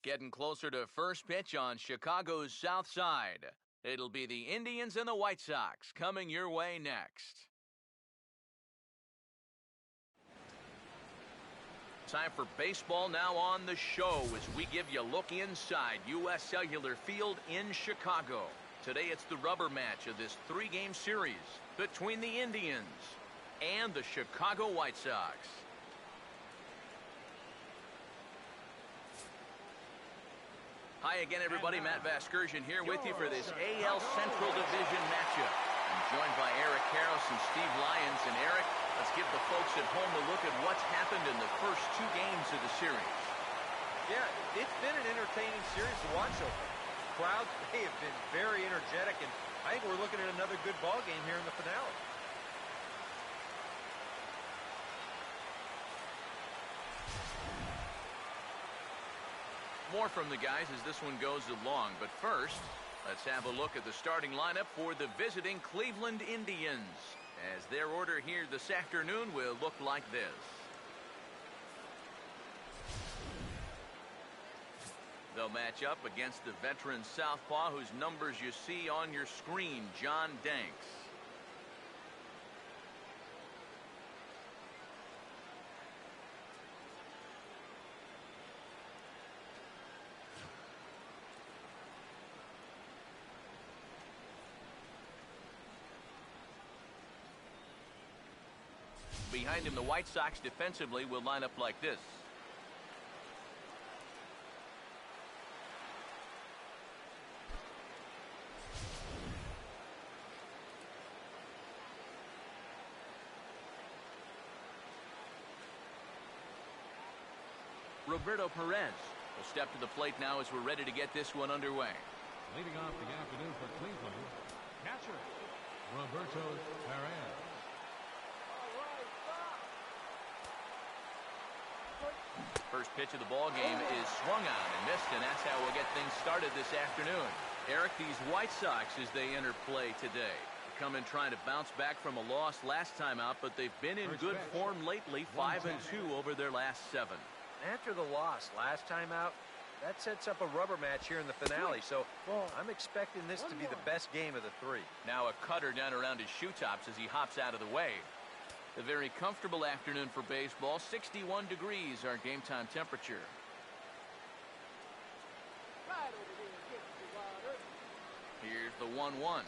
Getting closer to first pitch on Chicago's south side. It'll be the Indians and the White Sox coming your way next. Time for baseball now on the show as we give you a look inside U.S. Cellular Field in Chicago. Today it's the rubber match of this three-game series between the Indians and the Chicago White Sox. Hi again, everybody. Matt Vasgersian here with you for this AL Central Division matchup. I'm joined by Eric Karros and Steve Lyons. And Eric, let's give the folks at home a look at what's happened in the first two games of the series. Yeah, it's been an entertaining series to watch so far. Crowds, they have been very energetic, and I think we're looking at another good ball game here in the finale. More from the guys as this one goes along, but first, let's have a look at the starting lineup for the visiting Cleveland Indians, as their order here this afternoon will look like this. They'll match up against the veteran southpaw whose numbers you see on your screen, John Danks. Behind him, the White Sox defensively will line up like this. Roberto Perez will step to the plate now as we're ready to get this one underway. Leading off the afternoon for Cleveland, catcher Roberto Perez. First pitch of the ball game is swung on and missed, and that's how we'll get things started this afternoon. Eric, these White Sox, as they enter play today, come in trying to bounce back from a loss last time out, but they've been in good form lately, 5-2 over their last 7. After the loss last time out, that sets up a rubber match here in the finale, so I'm expecting this to be the best game of the three. Now a cutter down around his shoe tops as he hops out of the way. A very comfortable afternoon for baseball. 61 degrees our game time temperature. Here's the 1-1.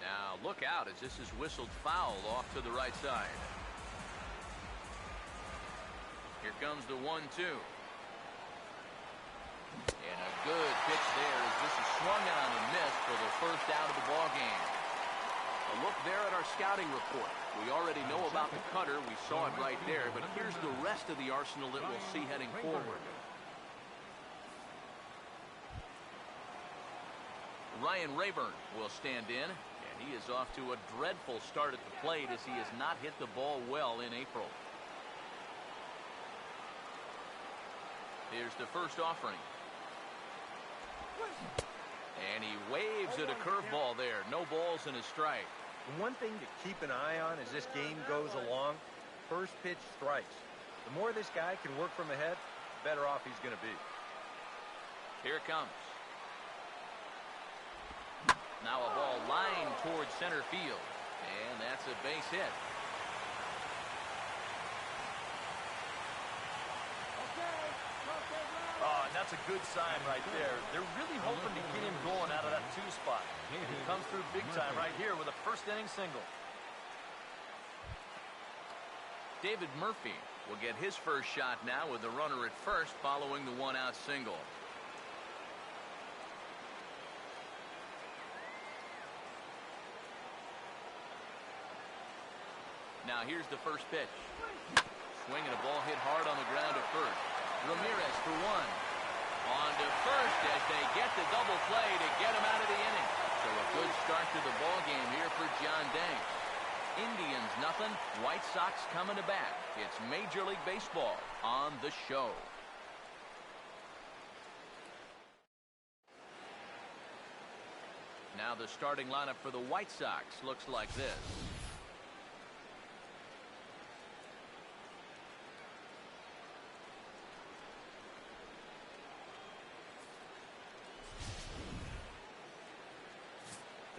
Now look out as this is whistled foul off to the right side. Here comes the 1-2. And a good pitch there as this is swung on and missed for the first out of the ball game. A look there at our scouting report. We already know about the cutter. We saw it right there. But here's the rest of the arsenal that we'll see heading forward. Ryan Rayburn will stand in. And he is off to a dreadful start at the plate as he has not hit the ball well in April. Here's the first offering. And he waves at a curveball there. No balls and a strike. The one thing to keep an eye on as this game goes along, first pitch strikes. The more this guy can work from ahead, the better off he's going to be. Here it comes. Now a ball lined towards center field. And that's a base hit. Oh, and that's a good sign right there. They're really hoping to get him going out of that 2 spot. And he comes through big time right here with a first inning single. David Murphy will get his first shot now with the runner at first following the 1-out single. Now here's the first pitch. Swinging a ball hit hard on the ground at first. Ramirez for 1. On to first as they get the double play to get him out of the inning. So a good start to the ball game here for John Danks. Indians nothing, White Sox coming to bat. It's Major League Baseball on the show. Now the starting lineup for the White Sox looks like this.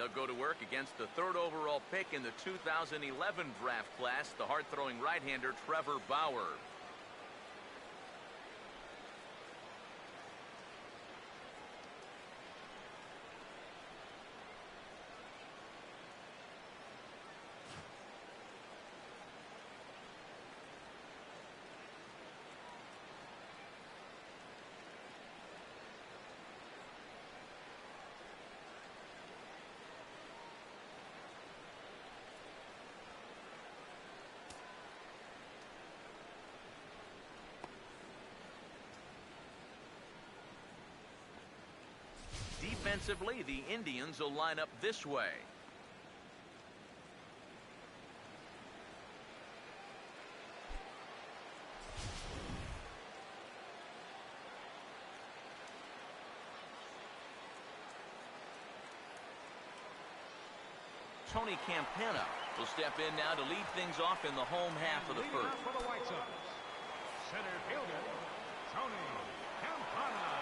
They'll go to work against the third overall pick in the 2011 draft class, the hard-throwing right-hander Trevor Bauer. Defensively, the Indians will line up this way. Tony Campana will step in now to lead things off in the home half of the first. For the White Sox, center fielder, Tony Campana.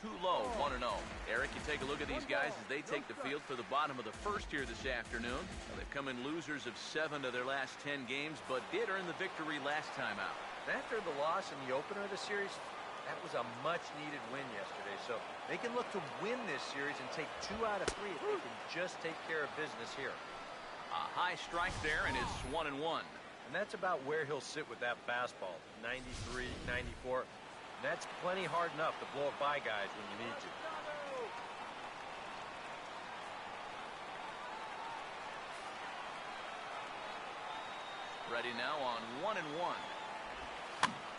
Too low, 1-0. Eric, you take a look at these guys as they take the field for the bottom of the first here this afternoon. Now, they've come in losers of 7 of their last 10 games, but did earn the victory last time out. After the loss in the opener of the series, that was a much-needed win yesterday. So they can look to win this series and take 2 out of 3 if they can just take care of business here. A high strike there, and it's 1-1. And that's about where he'll sit with that fastball, 93, 94. That's plenty hard enough to blow it by guys when you need to. Ready now on 1-1.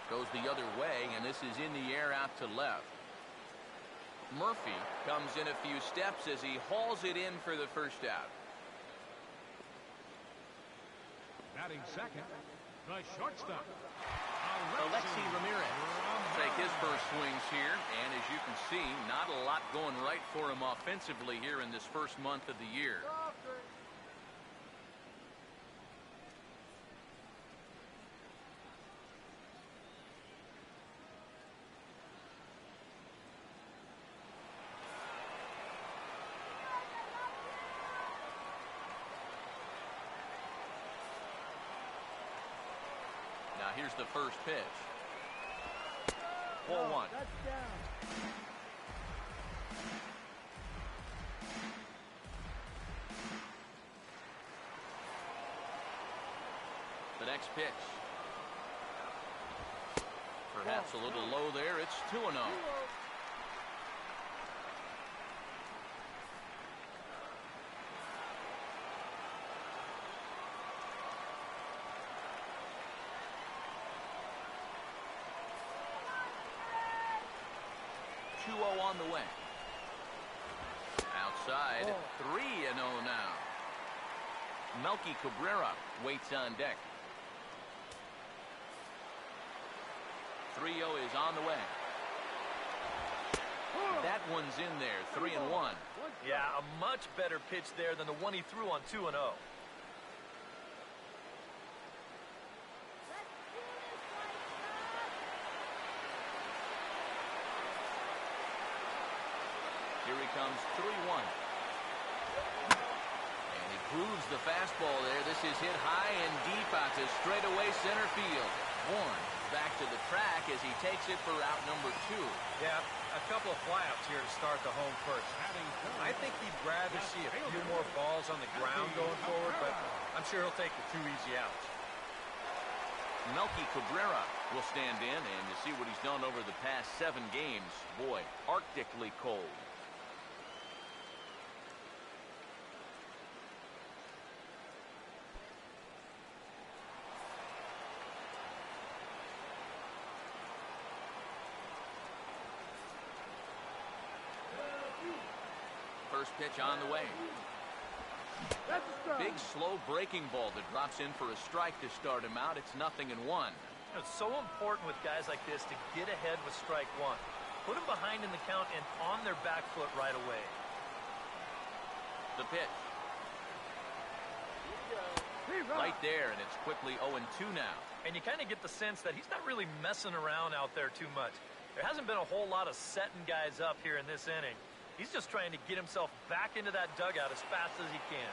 Goes the other way, and this is in the air out to left. Murphy comes in a few steps as he hauls it in for the first out. Batting second, the shortstop, Alexi Ramirez take his first swings here, and as you can see, not a lot going right for him offensively here in this first month of the year. Now here's the first pitch. Ball 1. The next pitch. Perhaps a little low there. It's 2-0. On the way. Outside, 3-0 now. Melky Cabrera waits on deck. 3-0 is on the way. That one's in there, 3-1. Yeah, a much better pitch there than the one he threw on 2-0. Here he comes, 3-1. And he grooves the fastball there. This is hit high and deep out to straightaway center field. Warren back to the track as he takes it for out number 2. Yeah, a couple of flyouts here to start the home first. I think he'd rather see a few more balls on the ground going forward, but I'm sure he'll take the 2 easy outs. Melky Cabrera will stand in, and you see what he's done over the past 7 games. Boy, arctically cold. First pitch on the way. Big slow breaking ball that drops in for a strike to start him out. It's 0-1. It's so important with guys like this to get ahead with strike 1. Put them behind in the count and on their back foot right away. The pitch. Right there, and it's quickly 0-2 now. And you kind of get the sense that he's not really messing around out there too much. There hasn't been a whole lot of setting guys up here in this inning. He's just trying to get himself back into that dugout as fast as he can.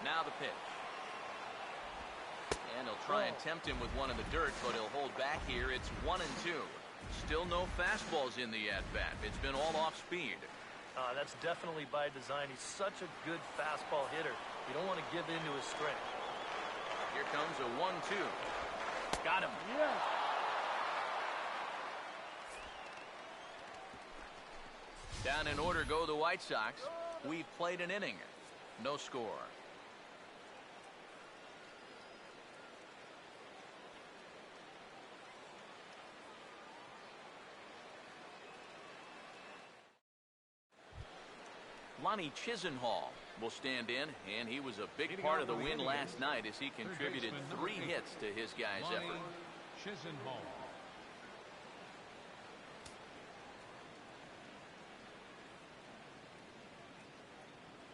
Now the pitch. And he'll try and tempt him with one in the dirt, but he'll hold back here. It's 1-2. Still no fastballs in the at-bat. It's been all off speed. That's definitely by design. He's such a good fastball hitter. You don't want to give in to his strength. Here comes a 1-2. Got him. Yeah. Down in order go the White Sox. We've played an inning. No score. Lonnie Chisenhall will stand in, and he was a big part of the win last night as he contributed 3 hits to his guys' effort. Chisenhall.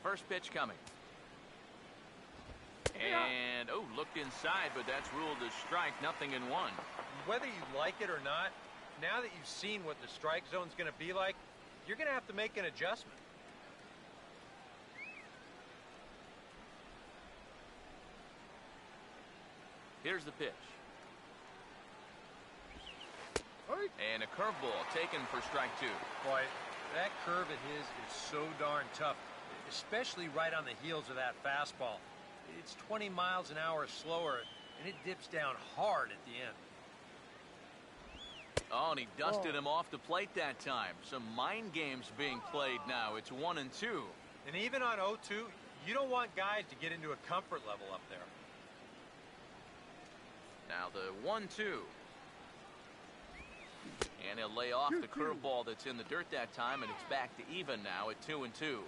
First pitch coming. And, oh, looked inside, but that's ruled a strike, 0-1. Whether you like it or not, now that you've seen what the strike zone's going to be like, you're going to have to make an adjustment. Here's the pitch. And a curveball taken for strike 2. Boy, that curve of his is so darn tough, especially right on the heels of that fastball. It's 20 miles an hour slower, and it dips down hard at the end. Oh, and he dusted him off the plate that time. Some mind games being played now. It's 1-2. And even on 0-2, you don't want guys to get into a comfort level up there. Now the 1-2. And he'll lay off the curveball that's in the dirt that time, and it's back to even now at 2-2.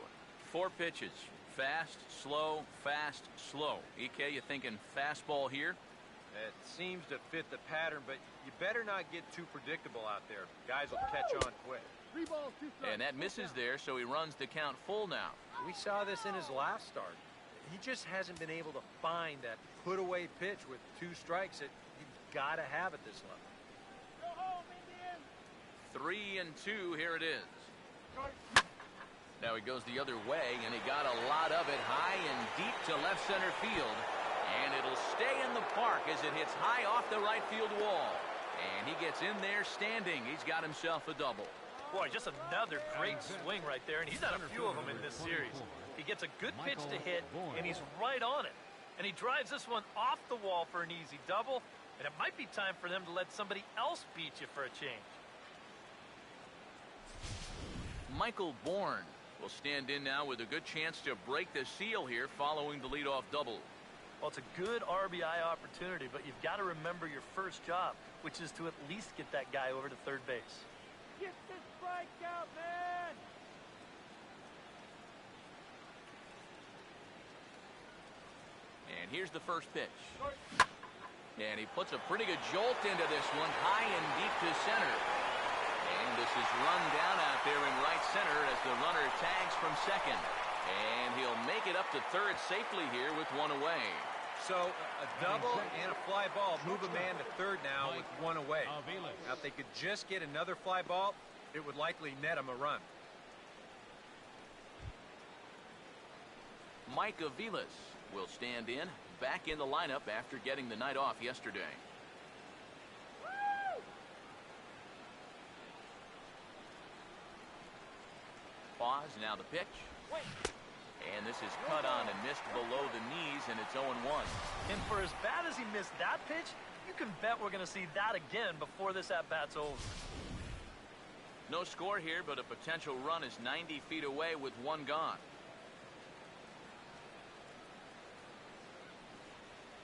4 pitches. Fast, slow, fast, slow. EK, you thinking fastball here? It seems to fit the pattern, but you better not get too predictable out there. Guys will catch on quick. And that misses there, so he runs the count full now. We saw this in his last start. He just hasn't been able to find that put-away pitch with 2 strikes that you've got to have at this level. 3-2, here it is. Now he goes the other way, and he got a lot of it high and deep to left center field. And it'll stay in the park as it hits high off the right field wall. And he gets in there standing. He's got himself a double. Boy, just another great swing right there, and he's had a few of them in this series. He gets a good pitch to hit, and he's right on it. And he drives this one off the wall for an easy double, and it might be time for them to let somebody else beat you for a change. Michael Bourne will stand in now with a good chance to break the seal here following the leadoff double. Well, it's a good RBI opportunity, but you've got to remember your first job, which is to at least get that guy over to third base. Get the strikeout, man! And here's the first pitch. And he puts a pretty good jolt into this one, high and deep to center. And this is run down out there in right center as the runner tags from second. And he'll make it up to third safely here with 1 away. So a double and a fly ball move a man to third now with 1 away. Now if they could just get another fly ball, it would likely net him a run. Mike Aviles will stand in, back in the lineup after getting the night off yesterday. Pause, now the pitch. And this is cut on and missed below the knees, and it's 0-1. And for as bad as he missed that pitch, you can bet we're going to see that again before this at-bat's over. No score here, but a potential run is 90 feet away with 1 gone.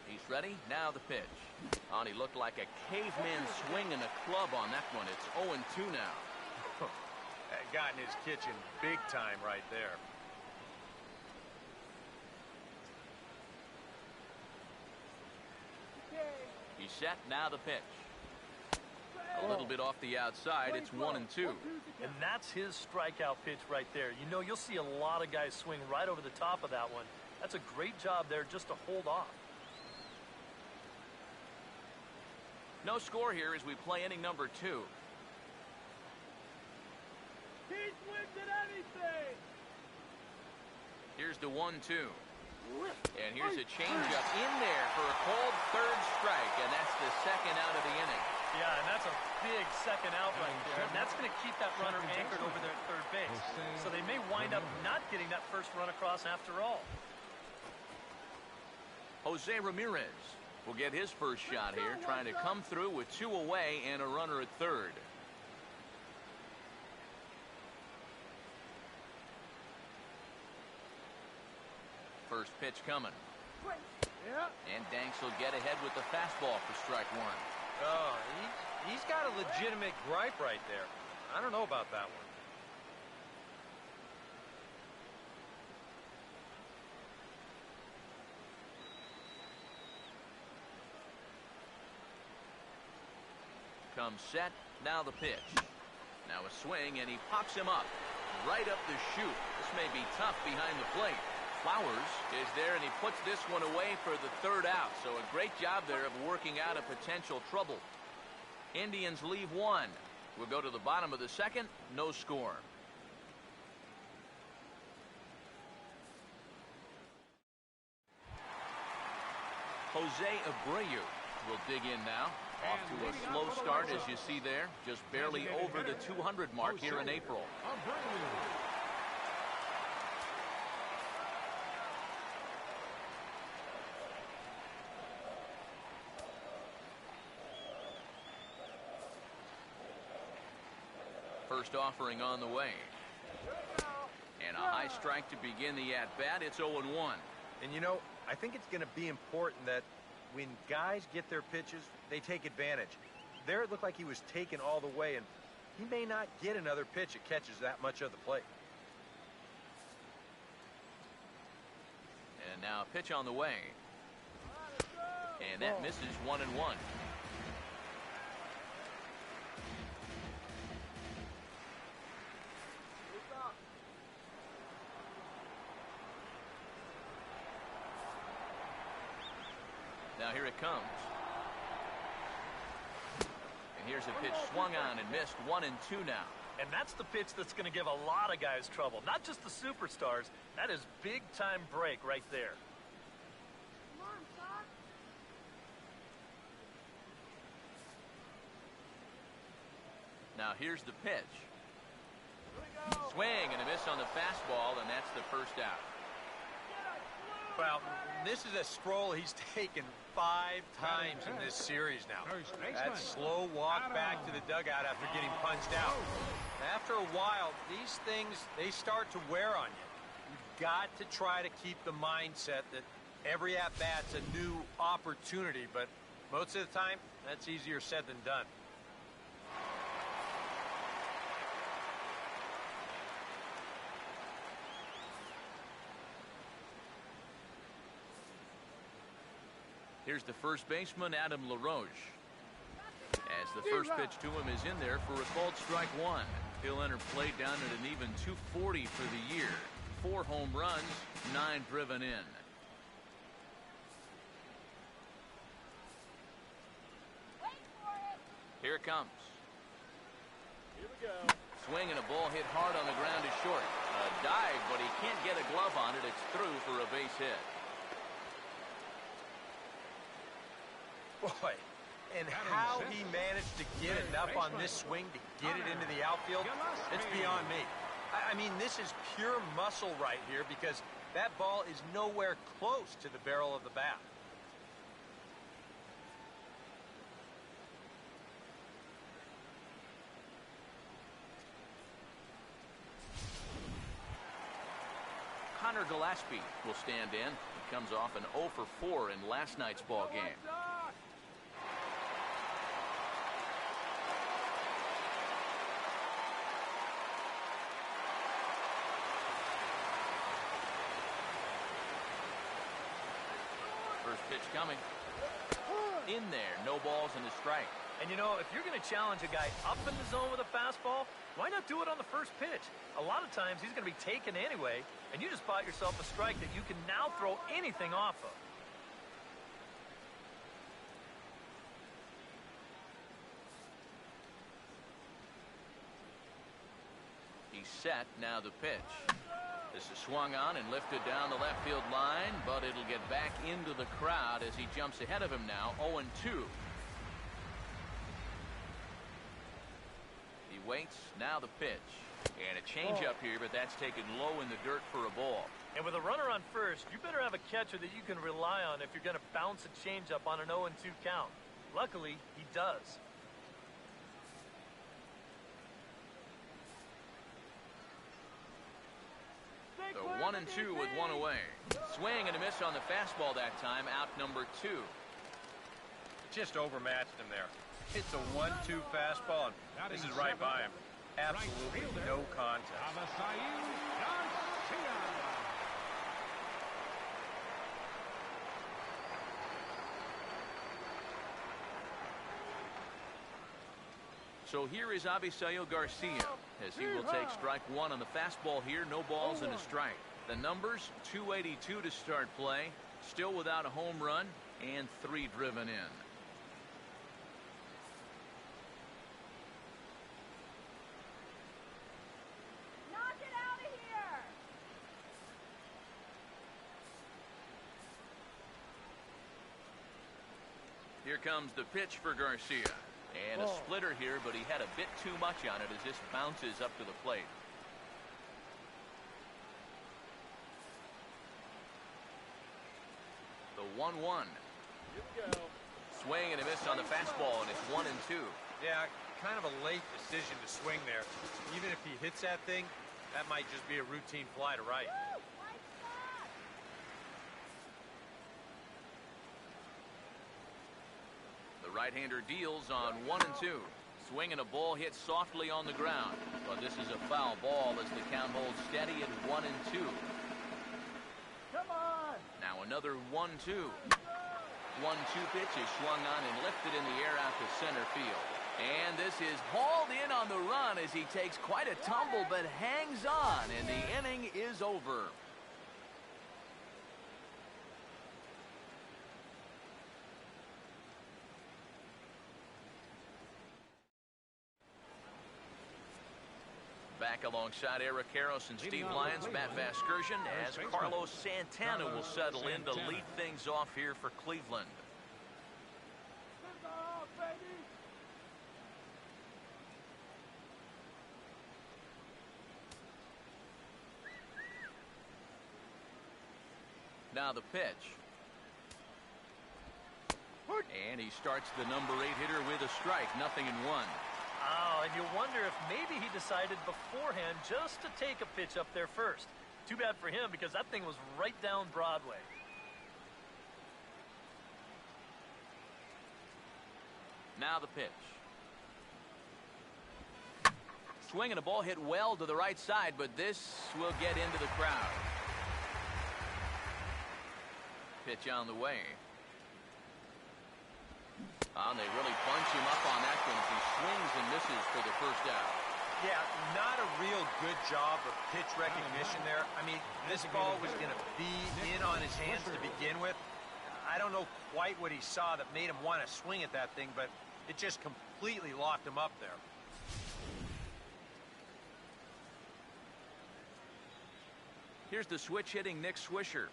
He's ready. Now the pitch. And he looked like a caveman swinging a club on that one. It's 0-2 now. That got in his kitchen big time right there. Yay. He's set. Now the pitch. A A little bit off the outside. It's 1-2. And that's his strikeout pitch right there. You know, you'll see a lot of guys swing right over the top of that one. That's a great job there just to hold off. No score here as we play inning number 2. He swings at anything. Here's the 1-2. And here's a changeup in there for a called third strike, and that's the second out of the inning. Yeah, and that's a big second out right there. And that's going to keep that runner anchored over there at third base. So they may wind up not getting that first run across after all. Jose Ramirez will get his first shot here, trying to come through with 2 away and a runner at third. First pitch coming. And Danks will get ahead with the fastball for strike 1. Oh, he's got a legitimate gripe right there. I don't know about that one. Comes set, now the pitch. Now a swing, and he pops him up. Right up the chute. This may be tough behind the plate. Flowers is there, and he puts this one away for the third out. So a great job there of working out a potential trouble. Indians leave 1. We'll go to the bottom of the second. No score. Jose Abreu will dig in now. Off to a slow start, as you see there. Just barely over the 200 mark here in April. First offering on the way. And a high strike to begin the at-bat. It's 0-1. And you know, I think it's going to be important that when guys get their pitches, they take advantage. There it looked like he was taken all the way, and he may not get another pitch that catches that much of the plate. And now a pitch on the way. And that misses 1-1. Now here it comes. And here's a pitch swung on and missed. 1-2 now. And that's the pitch that's going to give a lot of guys trouble. Not just the superstars. That is big-time break right there. Now here's the pitch. Swing and a miss on the fastball, and that's the first out. Well, this is a stroll he's taken 5 times in this series now. That slow walk back to the dugout after getting punched out. After a while, these things, they start to wear on you. You've got to try to keep the mindset that every at-bat's a new opportunity, but most of the time, that's easier said than done. Here's the first baseman, Adam LaRoche. As the first pitch to him is in there for a called strike 1. He'll enter play down at an even 240 for the year. 4 home runs, 9 driven in. Here it comes. Here we go. Swing and a ball hit hard on the ground to short. A dive, but he can't get a glove on it. It's through for a base hit. Boy, and how he managed to get enough on this swing to get it into the outfield, it's beyond me. I mean, this is pure muscle right here because that ball is nowhere close to the barrel of the bat. Connor Gillespie will stand in. He comes off an 0 for 4 in last night's ball game. First pitch coming. In there, no balls and a strike. And you know, if you're going to challenge a guy up in the zone with a fastball, why not do it on the first pitch? A lot of times he's going to be taken anyway, and you just bought yourself a strike that you can now throw anything off of. He's set, now the pitch. This is swung on and lifted down the left field line, but it'll get back into the crowd as he jumps ahead of him now, 0-2. He waits, now the pitch. And a changeup here, but that's taken low in the dirt for a ball. And with a runner on first, you better have a catcher that you can rely on if you're going to bounce a changeup on an 0-2 count. Luckily, he does. So 1-2 with one away. Swing and a miss on the fastball that time, out number 2. Just overmatched him there. It's a 1-2 fastball, and this is right by him. Absolutely no contest. So here is Avisail Garcia as he will take strike one on the fastball here. No balls and a strike. The numbers, 282 to start play. Still without a home run and 3 driven in. Knock it out of here! Here comes the pitch for Garcia. And a splitter here, but he had a bit too much on it as this bounces up to the plate. The 1-1. Here we go. Swing and a miss on the fastball, and it's 1-2. Yeah, kind of a late decision to swing there. Even if he hits that thing, that might just be a routine fly to right. The right-hander deals on 1-2. Swing and a ball hit softly on the ground, but this is a foul ball as the count holds steady at 1-2. Come on! Now another 1-2. 1-2 pitch is swung on and lifted in the air out to center field. And this is hauled in on the run as he takes quite a tumble but hangs on, and the inning is over. Back alongside Eric Karros and Steve Lyons, Matt Vasgersian, as Carlos Santana will settle in to lead things off here for Cleveland. Now the pitch. And he starts the number 8 hitter with a strike, 0-1. Oh, and you wonder if maybe he decided beforehand just to take a pitch up there first. Too bad for him because that thing was right down Broadway. Now the pitch. Swing and a ball hit well to the right side, but this will get into the crowd. Pitch on the way. They really bunch him up on that one as he swings and misses for the first out. Yeah, not a real good job of pitch recognition there. I mean, this ball was going to be in on his hands to begin with. I don't know quite what he saw that made him want to swing at that thing, but it just completely locked him up there. Here's the switch-hitting Nick Swisher.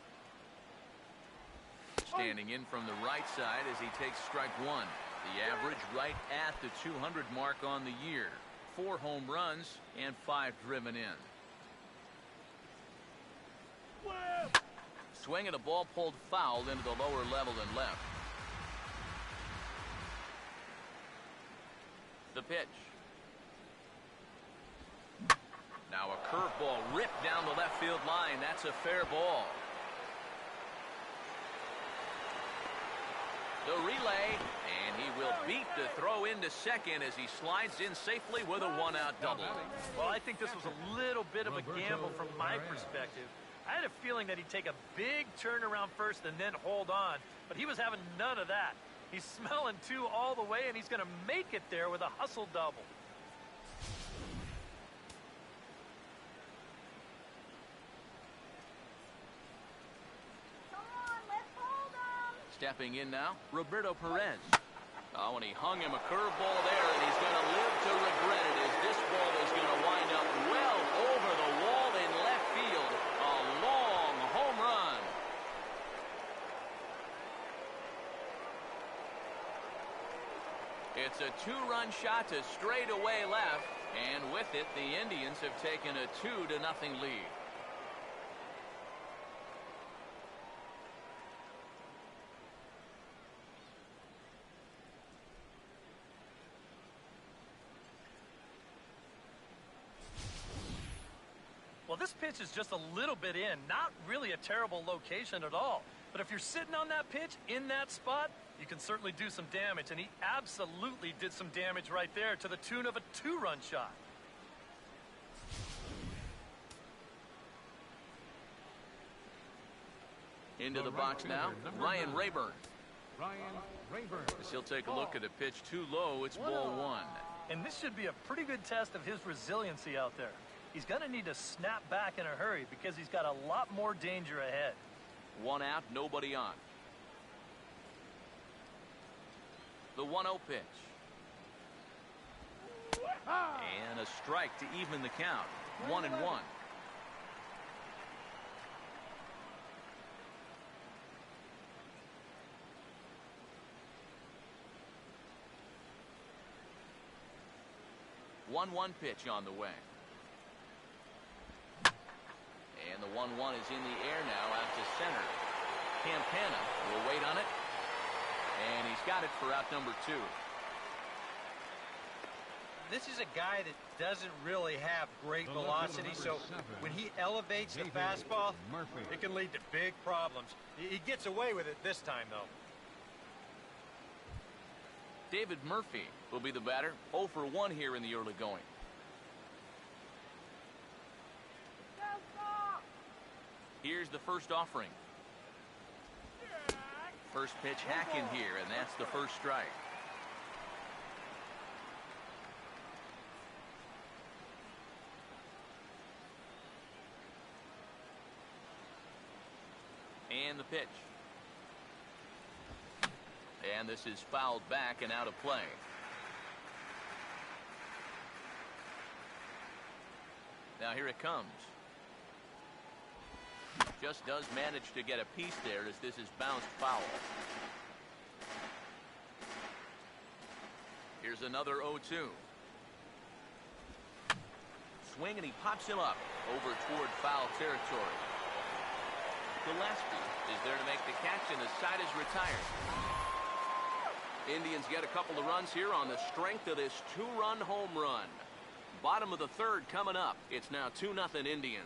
Standing in from the right side as he takes strike one. The average right at the 200 mark on the year. 4 home runs and 5 driven in. Swing and a ball pulled foul into the lower level and left. The pitch. Now a curveball ripped down the left field line. That's a fair ball. The relay, and he will beat the throw into second as he slides in safely with a 1-out double. Well, I think this was a little bit of a gamble from my perspective. I had a feeling that he'd take a big turn around first and then hold on, but he was having none of that. He's smelling 2 all the way, and he's going to make it there with a hustle double. Come on, let's hold him. Stepping in now, Roberto Perez. Oh, and he hung him a curveball there, and he's going to live to regret it as this ball is going to wind up well over the wall in left field. A long home run. It's a 2-run shot to straightaway left, and with it, the Indians have taken a 2-0 lead. Well, this pitch is just a little bit in, not really a terrible location at all. But if you're sitting on that pitch in that spot, you can certainly do some damage. And he absolutely did some damage right there to the tune of a 2-run shot. Into the box now, Ryan Rayburn. Ryan Rayburn. As he'll take a look at a pitch too low, it's ball 1. And this should be a pretty good test of his resiliency out there. He's going to need to snap back in a hurry because he's got a lot more danger ahead. 1 out, nobody on. The 1-0 pitch. And a strike to even the count. 1-1. One pitch on the way. And the 1-1 is in the air now out to center. Campana will wait on it. And he's got it for out number 2. This is a guy that doesn't really have great velocity, so when he elevates the fastball, it can lead to big problems. He gets away with it this time, though. David Murphy will be the batter. 0 for 1 here in the early going. Here's the first offering. First pitch hack in here, and that's the first strike. And the pitch. And this is fouled back and out of play. Now here it comes. Just does manage to get a piece there as this is bounced foul. Here's another 0-2. Swing, and he pops him up over toward foul territory. Gillespie is there to make the catch, and the side is retired. Indians get a couple of runs here on the strength of this 2-run home run. Bottom of the 3rd coming up. It's now 2-0 Indians.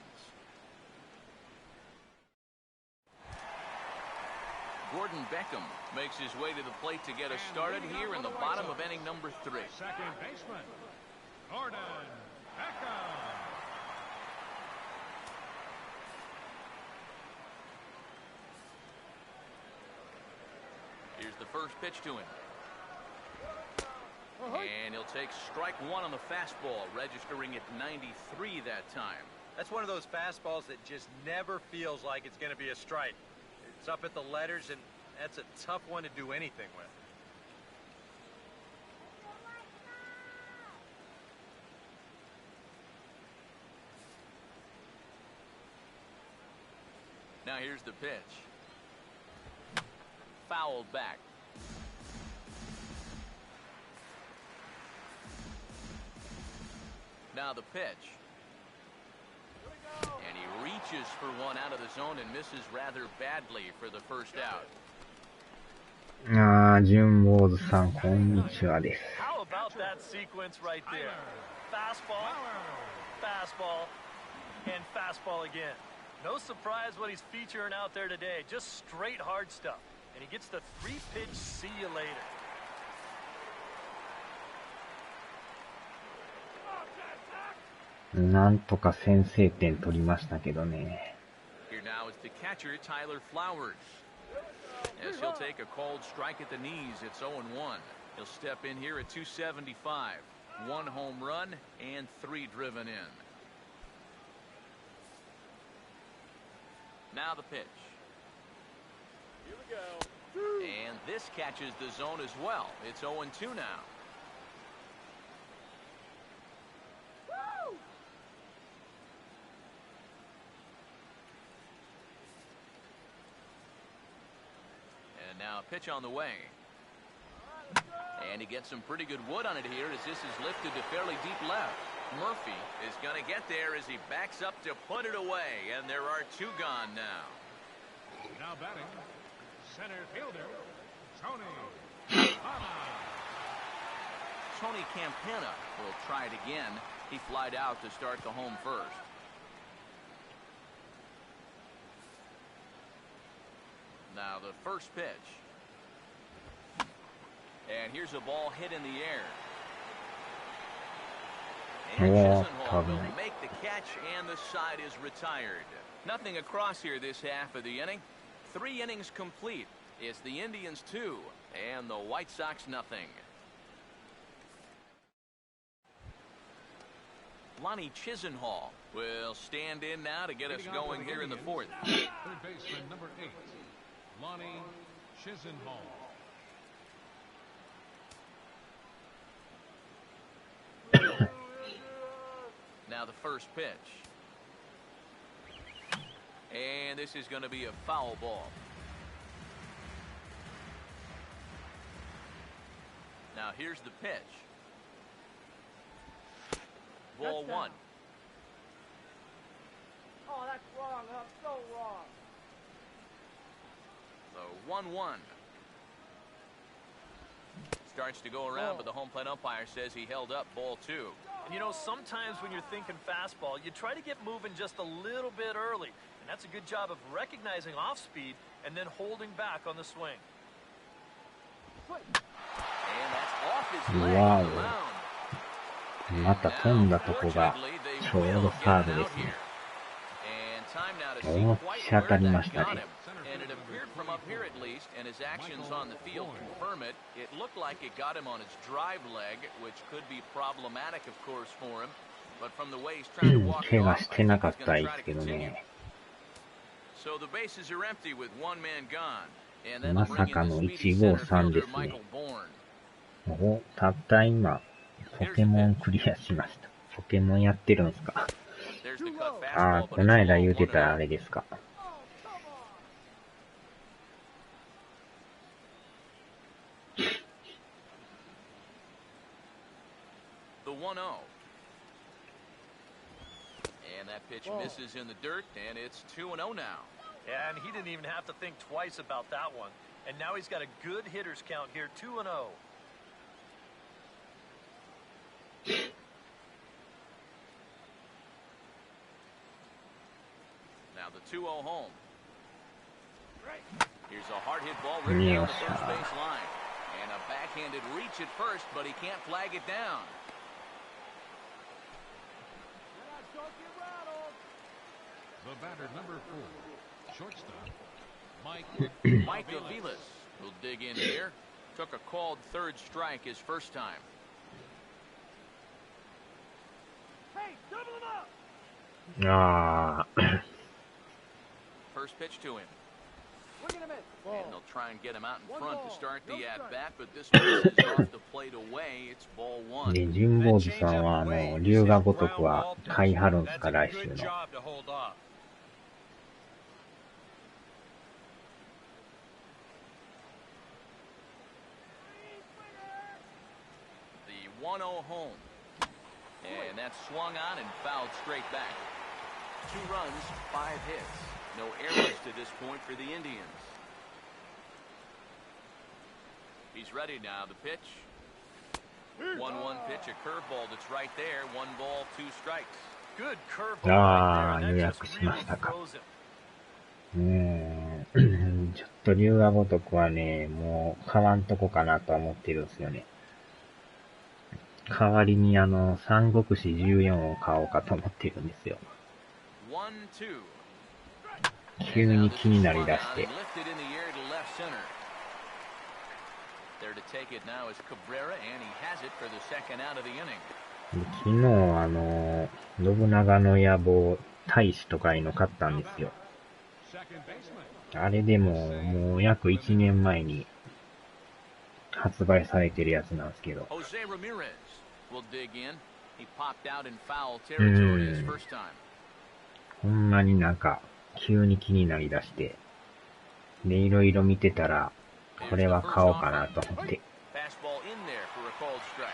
Gordon Beckham makes his way to the plate to get us started here in the bottom of inning number 3. Second baseman, Gordon Beckham. Here's the first pitch to him. And he'll take strike 1 on the fastball, registering at 93 that time. That's one of those fastballs that just never feels like it's going to be a strike. It's up at the letters, and that's a tough one to do anything with. Now here's the pitch. Fouled back. Now the pitch. And he reaches for one out of the zone and misses rather badly for the first out. ジュンボーズさん、こんにちはです。 How about that sequence right there? Fastball, fastball, and fastball again. No surprise what he's featuring out there today. Just straight hard stuff. And he gets the 3-pitch see you later. なんとか先制点取りましたけどね。 Here now is the catcher, Tyler Flowers. Yes, he'll take a cold strike at the knees. It's 0-1. He'll step in here at 275. 1 home run and 3 driven in. Now the pitch. Here we go. And this catches the zone as well. It's 0-2 now. Woo! And now a pitch on the way. And he gets some pretty good wood on it here as this is lifted to fairly deep left. Murphy is going to get there as he backs up to put it away. And there are 2 gone now. Now batting, center fielder, Tony Campana. Tony Campana will try it again. He flied out to start the home first. Now the first pitch. And here's a ball hit in the air. And Chisenhall will make the catch, and the side is retired. Nothing across here this half of the inning. 3 innings complete. It's the Indians 2 and the White Sox nothing. Lonnie Chisenhall will stand in now to get us going here in the 4th. Third baseman number 8, Lonnie Chisenhall. Now the first pitch. And this is going to be a foul ball. Now here's the pitch. Ball 1. Oh, that's wrong, huh? So wrong. So 1-1. Starts to go around, but the home plate umpire says he held up ball 2. And you know, sometimes when you're thinking fastball, you try to get moving just a little bit early. And that's a good job of recognizing off speed and then holding back on the swing. And that's off his leg Wow. on the mound. また飛んだとこがちょうどサードですね。思いっきり当たりましたね。And it appeared from up here at least, and his actions on the field confirm it. It looked like it got him on his drive leg, which could be problematic, of course, for him. But from the way he's trying to walk it 怪我 off, してなか he's った going で to す try け to ど continue. ね。 So the bases are empty with 1 man gone. And that'll ま bring さ in か the の speedy 1 center 5 3 fielder ですね。 Michael Bourne. お、たった今、ポケモンクリアしました。ポケモンやってるんすか。 There's the cut あ fastball, ー、こ but の it's 間 ball 言うて 1-0. たあれですか。The 1-0. And that pitch misses in the dirt, and it's 2-0 now. Yeah, and he didn't even have to think twice about that one. And now he's got a good hitters count here, 2-0. Now the 2-0 home. Here's a hard hit ball right down the first base line. And a backhanded reach at first, but he can't flag it down. The batter number 4, shortstop, Mike Aviles will dig in here. Took a called 3rd strike his first time. Hey, double him up! あー、 First pitch to him. We're gonna miss. And they'll try and get him out in front to start the at-bat, but this misses off the plate away. It's ball 1. で、神保寺さんは、龍が如くは買い張るんすか、来週 Good の。 job to hold off. The 1-0 home. And that's swung on and fouled straight back. 2 runs, 5 hits. No errors to this point for the Indians. He's ready now. The pitch. 1-1 pitch, a curveball that's right there. 1 ball, 2 strikes. Good curveball right there. And that just really 予約しましたか。 throws him. ちょっと龍が如くはね、もう買わんとこかなとは思ってるんですよね。代わりに三国志14を買おうかと思ってるんですよ。 1-2. 急に気になりだして。 Lifted in the air to take it now is Cabrera, and he has it for the second out of the inning. 昨日信長の野望大使とかいうの買ったんですよ。あれでももう約1年前に発売されてるやつなんですけど。Jose Ramirez will dig in. He popped out in foul territory his first time. ほんまになんか急に気になりだして、でいろいろ見てたらこれは買おうかなと思って。Fastball in there for a called strike.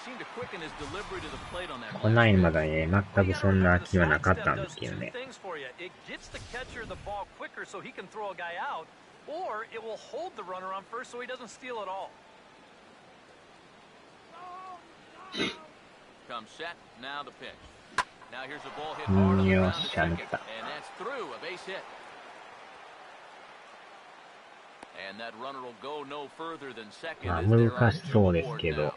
Seemed to quicken his delivery to the plate on that. こないまだね、全くそんな気はなかったんですけどね。It gets the catcher the ball quicker so he can throw a guy out, or it will hold the runner on first so he doesn't steal it all. Comes set, now the pitch. Now here's a ball hit hard on the ground to second, and that's through, a base hit. And that runner will go no further than second. まあ難しそうですけど、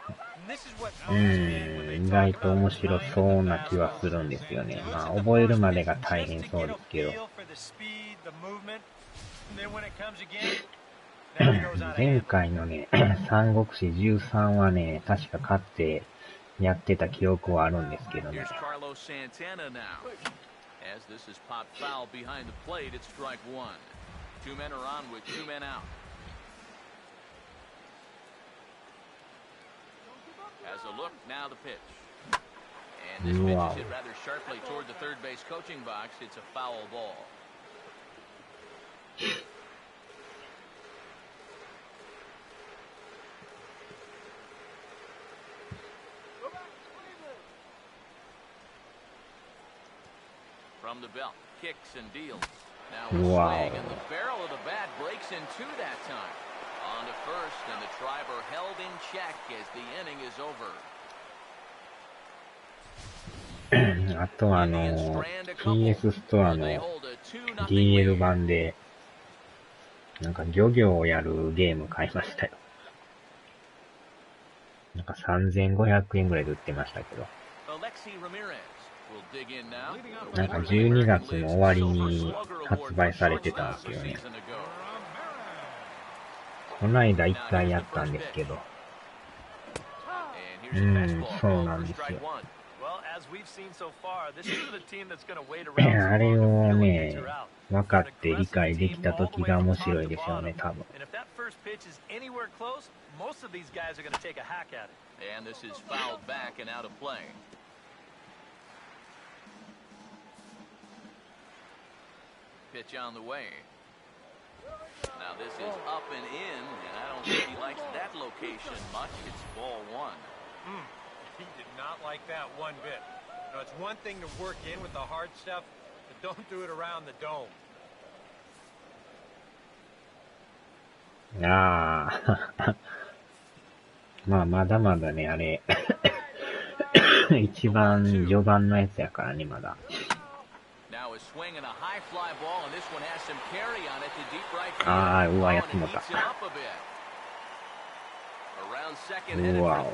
意外と面白そうな気はするんですよね。まあ覚えるまでが大変そうですけど。前回のね、三国志13はね、確か勝ってやってた記憶はあるんですけどね。Two men are on with two men out. Has a look, now the pitch. And this pitch is hit rather sharply toward the third base coaching box. It's a foul ball. From the belt, kicks and deals. Now a swing, and the barrel of the bat breaks in two that time. On to first, and the Triber held in check as the inning is over. あとPS ストアの DL 版で、なんか漁業をやるゲーム買いましたよ。なんか3500円ぐらいで売ってましたけど。なんか12月の終わりに発売されてたんですけどね。この間1回やったんですけど。そうなんですよ。あれをね、分かって理解できた時が面白いでしょうね、多分。Pitch on the way. Now this is up and in, and I don't think he likes that location much. It's ball one. He did not like that one bit. Now, it's one thing to work in with the hard stuff, but don't do it around the dome. まあまだまだね、あれ一番序盤のやつやからね、まだ。うわ、やってもった。うわ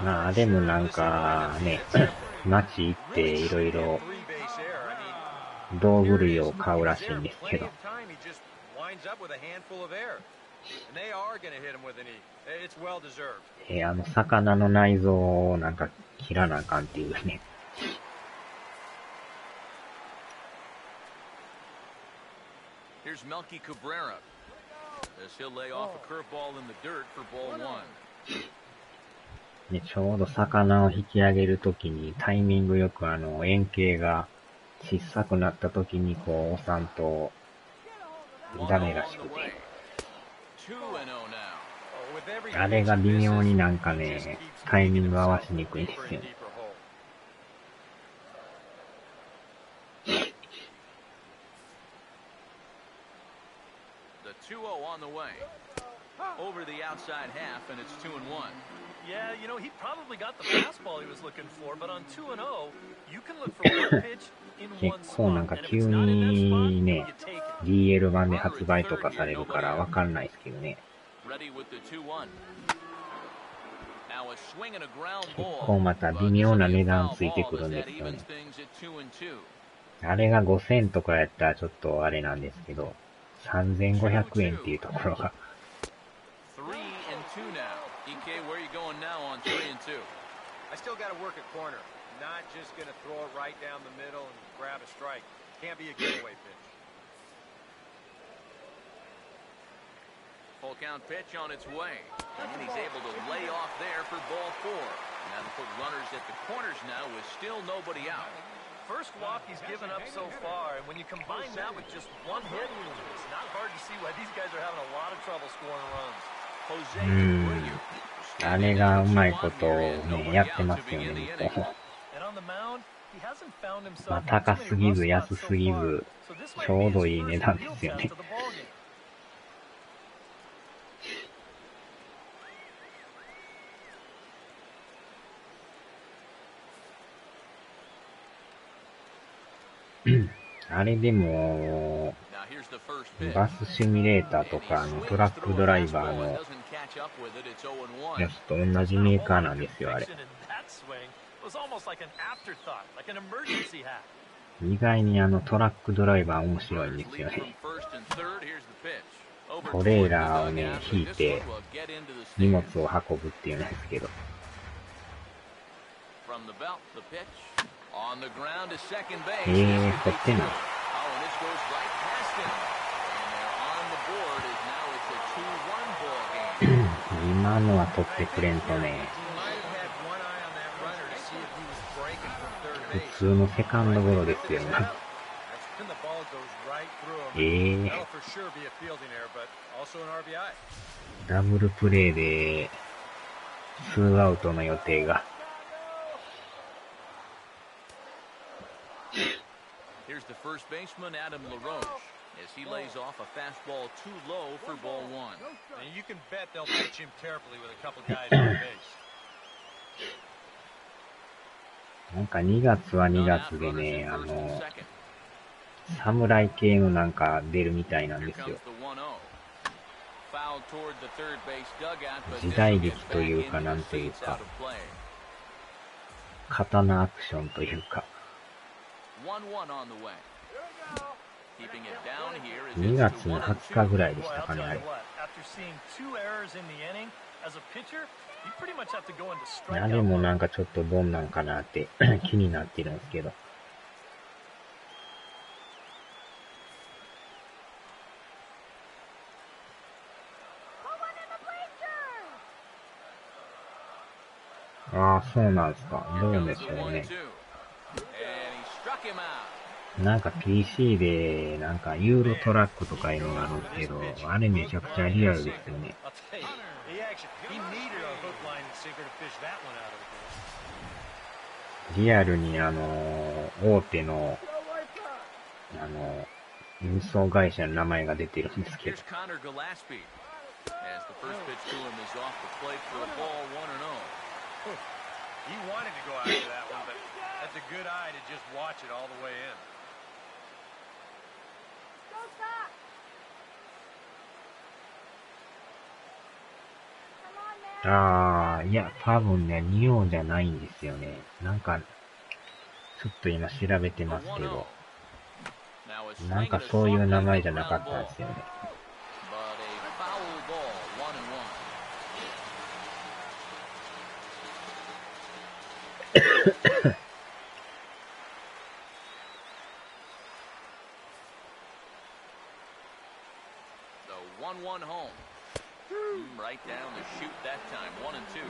まあでもなんかね、街行っていろいろ道具類を買うらしいんですけど。魚の内臓をなんか切らなあかんっていうね。Here's Melky Cabrera as he'll lay off a curveball in the dirt for ball one. ね、ちょうど魚を引き上げるときにタイミングよく円形が小さくなったときにこう押さんとダメらしくて。あれが微妙になんかね、タイミング合わしにくいんですよ。On the way. Over the outside half, and it's 2-1. Yeah, you know, he probably got the fastball he was looking for, but on 2-0, you can look for one pitch in one 結構なんか急にね、DL 版で発売とかされるからわかんないですけどね。結構また微妙な値段ついてくるんですよね。あれが5000とかやったらちょっとあれなんですけど、3500円っていうところが。3 and 2 now. DK, where are you going now on 3 and 2? I still got to work at corner. Not just going to throw it right down the middle and grab a strike. Can't be a giveaway pitch. Full count pitch on its way. And he's able to lay off there for ball 4. Now to put runners at the corners now with still nobody out. First walk he's given up so far, and when you combine that with just one hit, it's not hard to see why these guys are having a lot of trouble scoring runs. Jose あれがうまいことをね、やってますよね、日本。まあ、高すぎず、安すぎず、ちょうどいい値段ですよね。あれでも、バスシミュレーターとかトラックドライバーのやつと同じメーカーなんですよ、あれ。意外にトラックドライバー面白いんですよね。トレーラーをね、引いて荷物を運ぶっていうんですけど。掘ってんの？今のは取ってくれんとね。普通のセカンドゴロですよね。ダブルプレーで2アウトの予定が。Here's the first baseman, Adam LaRoche, as he lays off a fastball too low for ball 1. And you can bet they'll pitch him carefully with a couple guys on base. なんか2月は2月でね、侍系のなんか出るみたいなんですよ。時代劇というかなんというか、刀アクションというか。2月の20日ぐらいでしたかね、あれ。あれもなんかちょっとどんなんかなって気になってるんですけど。ああ、そうなんですか。どうでしょうね。なんか PC でなんかユーロトラックとかいうのがあるんですけど、あれめちゃくちゃリアルですよね。リアルに大手の運送会社の名前が出てるんですけど。ああ、いや、多分ね、仁王じゃないんですよね。なんか、ちょっと今調べてますけど、なんかそういう名前じゃなかったんですよね。1-1 home. Right down the chute that time, 1 and 2.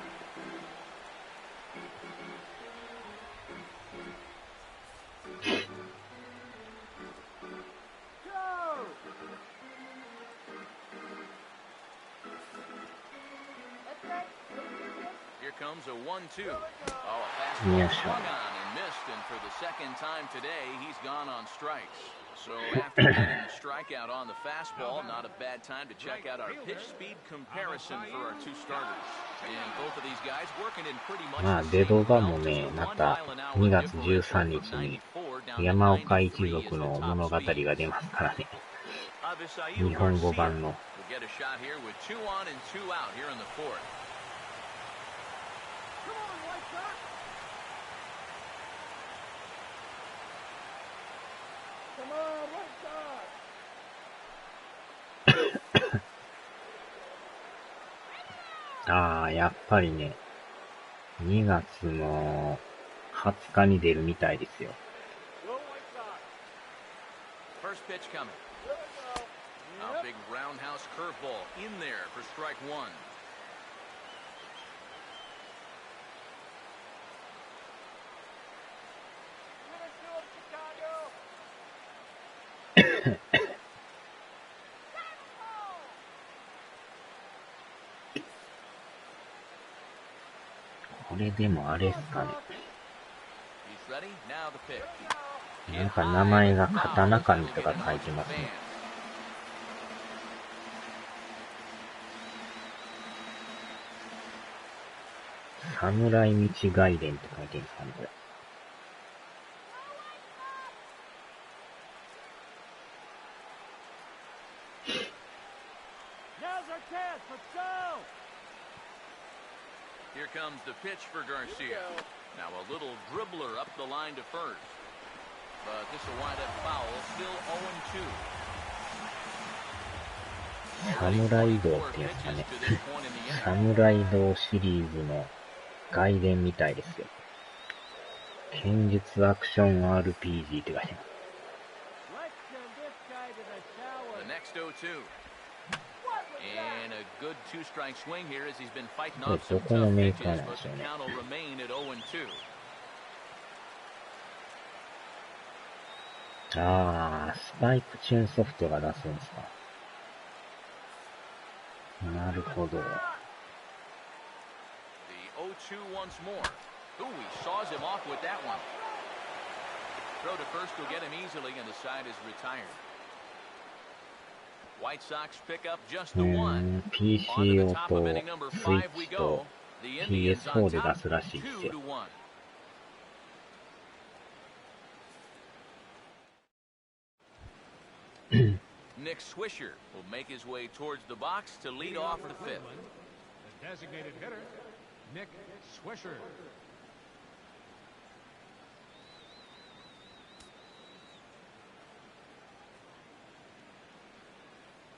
Here comes a 1-2. Oh, a fastball swung on and missed, and for the second time today, he's gone on strikes. So after getting the strikeout on the fastball, not a bad time to check out our pitch speed comparison for our two starters. And both of these guys working in pretty much the same デドバもね、また2月13日に山岡一族の物語が出ますからね。日本語版の。あ、やっぱりね、2月の20日に出るみたいですよ。First pitch coming. A big roundhouse curveball in there for strike one. Finish to him, Chicago. これでもあれっすかね。 He's ready. Now the pitch. なんか名前が刀神とか書いてますね。侍道外伝って書いてるんですかね、これ。Now's our chance. Let's go. Here comes the pitch for Garcia. Now a little dribbler up the line to first. But this will wind up foul. Still 0-2. 侍道っていうんですかね。侍道シリーズの外伝みたいですよ。剣術アクション RPG って書いてます。Let's send this guy to the shower. The next 0-2. And a good two-strike swing here as he's been fighting off some tough pitches, but the count will remain at 0-2. あー、スパイクチューンソフトが出すんですか。なるほど。The 0-2 once more. Ooh, he saws him off with that one. Throw to first will get him easily, and the side is retired. White Sox pick up just the one. PC On to the 用 top と of ス inning number イ 5 ッ we チ go. と The Indians PS4 on で出 top, すらしいですよ。 2-1. Nick Swisher will make his way towards the box to lead off the fifth. The designated hitter, Nick Swisher.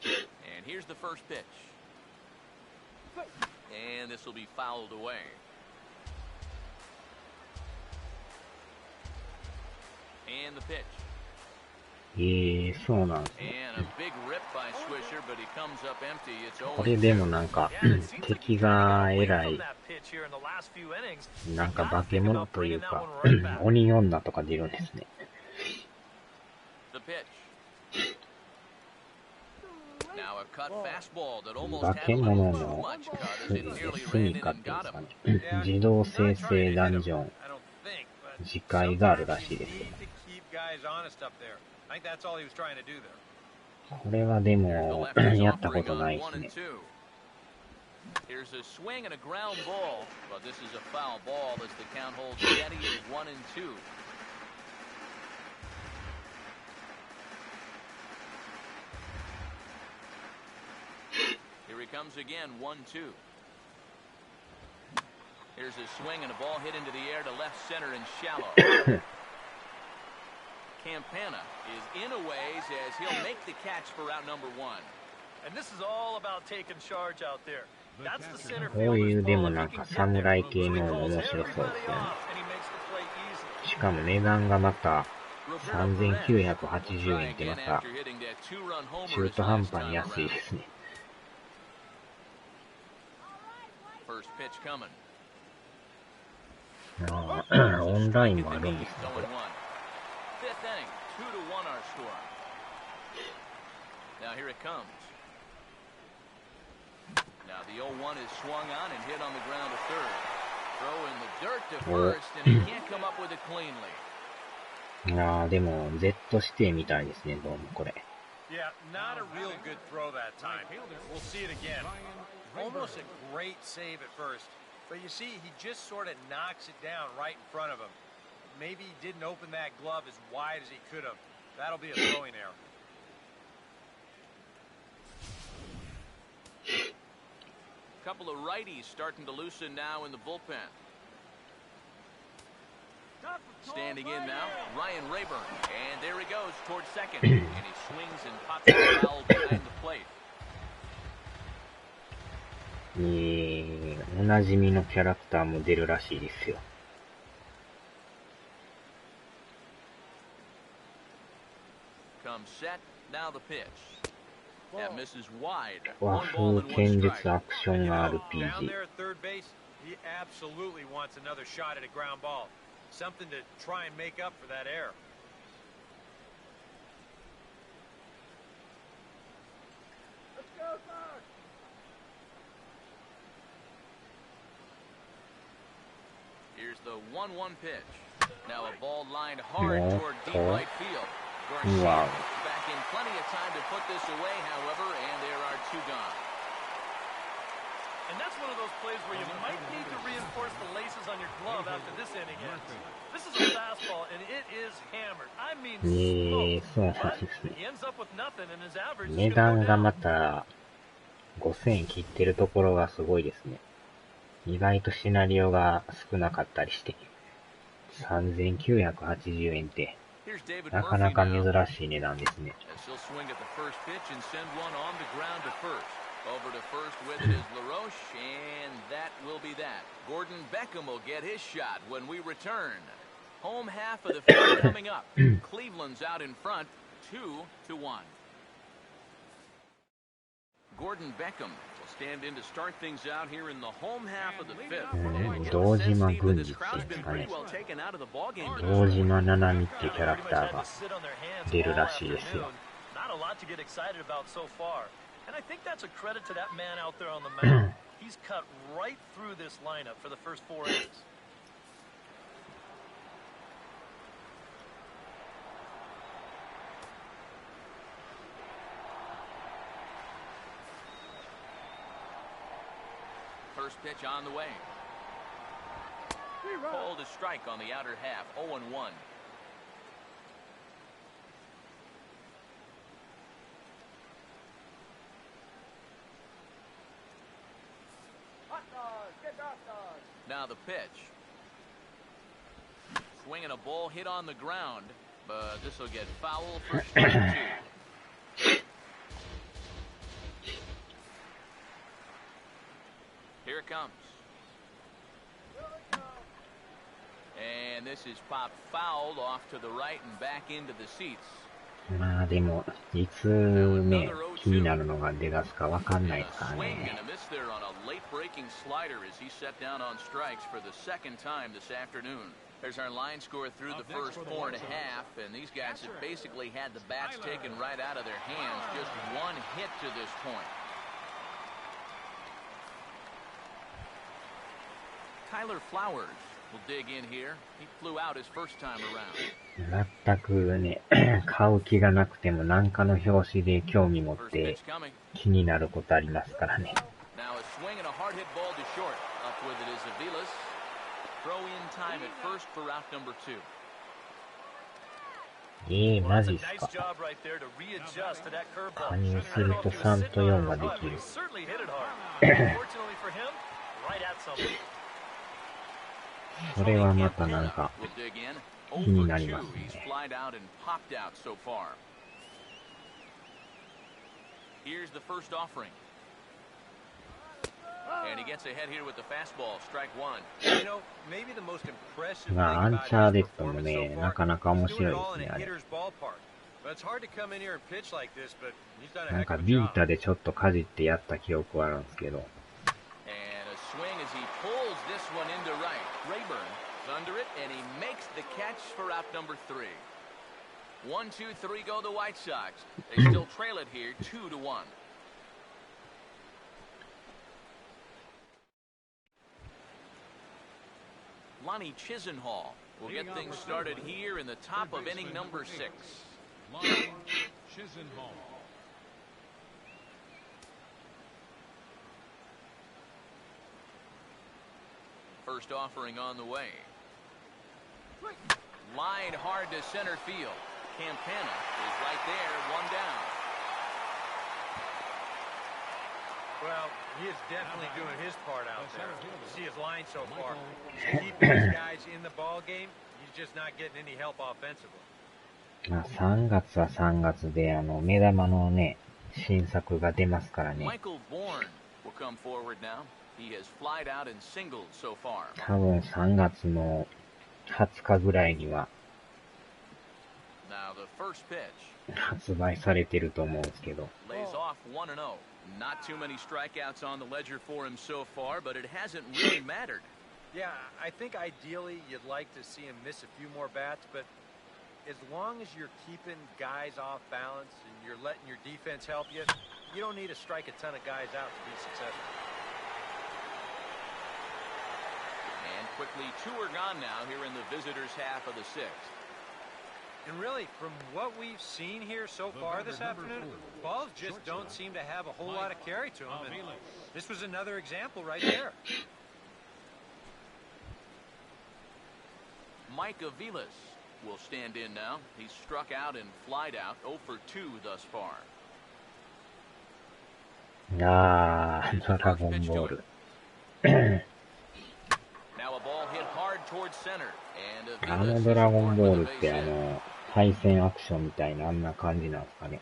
And here's the first pitch. And this will be fouled away. And the pitch. そうなんですね。 And a big rip by Swisher, but he comes up empty. It's これでもなんか、敵が偉い、 that pitch here in the last few innings. なんか化け物というか、鬼女とか出るんですね。 the pitch. Now a cut fastball that almost 化 had け a 物 little の too much cut as it nearly 住 ran み in かって and いうん got です him. かね。自動生成ダンジョン I don't think, but 次回があるらしいですよ。 need to keep guys honest up there. I think that's all he was trying to do there. これはで The も、 lefty's やったこ offering と on ないで 1すね and。2. Here's a swing and a ground ball, but this is a foul ball as the count holds steady at 1 and 2. Here he comes again, 1-2. Here's a swing and a ball hit into the air to left center and shallow. Campana is in a ways as he'll make the catch for out number 1. And this is all about taking charge out there. That's the center こういう fielder's で ball. も If な he ん can か get there, 侍系 he の calls 面白そうですよ everybody ね。 off, and he makes the play easy. しかも値段がまた Roberto 3980円って Perez ま will try again た after hitting that two-run homer 中 his 途半 last 端に time 安い around. ですね。 First pitch coming. オンラインもあるんですね、これ。 0-1. Fifth inning, 2-1 our score. Now here it comes. Now the 0-1 is swung on and hit on the ground to third. Throw in the dirt to first, and he can't come up with it cleanly. でも、Z 指定みたいですね、どうもこれ。 Yeah, not a real good throw that time. We'll see it again. Almost a great save at first. But you see, he just sort of knocks it down right in front of him. Maybe he didn't open that glove as wide as he could have. That'll be a throwing error. A couple of righties starting to loosen now in the bullpen. Standing in now, Ryan Rayburn. And there he goes towards second. And he swings and pops the foul behind the plate. おなじみのキャラクターも出るらしいですよ。和風剣術アクション RPG。He absolutely wants another shot at a ground ball. Something to try and make up for that error. Let's go, Fox! Here's the 1-1 pitch. Now a ball lined hard toward deep right field. Wow. Back in plenty of time to put this away, however, and there are two gone. And that's one of those plays where you might need to reinforce the laces on your glove after this inning ends. This is a fastball, and it is hammered. I mean, smoked. But he ends up with nothing, and his average is 値 going to 段 go が down. また5000切ってるところがすごいですね。意外とシナリオが少なかったりして。3980円って、なかなか珍しい値段ですね。Over to first with it is LaRoche, and that will be that. Gordon Beckham will get his shot when we return. Home half of the fifth coming up. Cleveland's out in front, 2-1. Gordon Beckham will stand in to start things out here in the home half of the fifth. 堂島軍司ってですかね。堂島七海ってキャラクターが出るらしいですよ。Not a lot to get excited about so far.And I think that's a credit to that man out there on the mound. He's cut right through this lineup for the first 4 innings. First pitch on the way. Pulled a strike on the outer half, 0-1. Now the pitch. Swinging a ball hit on the ground, but this will get foul for strike 2. Here it comes. And this is popped fouled off to the right and back into the seats. まあでも、いつね、気になるのが出だすかわかんないですからね。There's our line score through the first 4.5, and these guys have basically had the bats taken right out of their hands. Just one hit to this point. Tyler Flowers will dig in here. He flew out his first time around. 全くね、買う気がなくても何かの表紙で興味持って気になることありますからね。Now a swing and a hard hit ball to short. Up with it is Aviles. Throw in time at first for out number 2. マジっすか。加入すると3と4ができる。それはまたなんか気になりますね。Here's the first offering. And he gets ahead here with the fastball, strike 1. You know, maybe the most impressive thing まあ、アン about チャー his デッドも performance ね、 so な far, かなか面 he's 白 doing い it all です in ね、 a あれ。 hitter's ballpark. But it's hard to come in here and pitch like this, but he's done a なん heck か of a ビー job. タでちょっとかじってやった記憶はあるんですけど。And a swing as he pulls this one into right. Rayburn's under it, and he makes the catch for out number 3. 1, 2, 3 go the White Sox. They still trail it here, 2-1. Lonnie Chisenhall will get things started here in the top of inning number 6. Lonnie Chisenhall. First offering on the way. Line hard to center field. Campana is right there, one down. Well, he is definitely doing his part out there. See his line so far. He's keeping these guys in the ball game. He's just not getting any help offensively. まあ、3月は3月で、目玉のね、新作が出ますからね。Michael Bourne will come forward now. He has flied out in singles so far. 多分3月の20日ぐらいには Now the first pitch. 発売されてると思うんですけど。Lays off 1-0. Not too many strikeouts on the ledger for him so far, but it hasn't really mattered. Yeah, I think ideally you'd like to see him miss a few more bats, but as long as you're keeping guys off balance and you're letting your defense help you, you don't need to strike a ton of guys out to be successful. And quickly, 2 are gone now here in the visitors' half of the 6th. And really, from what we've seen here so far this afternoon, balls just don't seem to have a whole lot of carry to them. And this was another example right there. Mike Aviles will stand in now. He's struck out and flied out 0 for 2 thus far. ドラゴンボール。Now a ball hit hard towards center. And あのドラゴンボールって対戦アクションみたいなあんな感じなんですかね。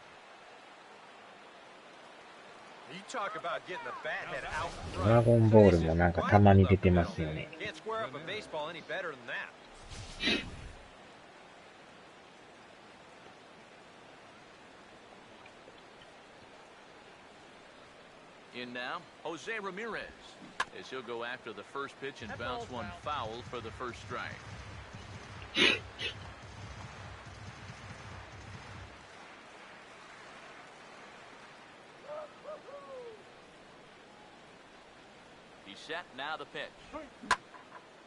ドラゴンボールもなんかたまに出てますよね。In now, Jose Ramirez, as he'll go after the first pitch and bounce one foul for the first strike. He's set, now the pitch.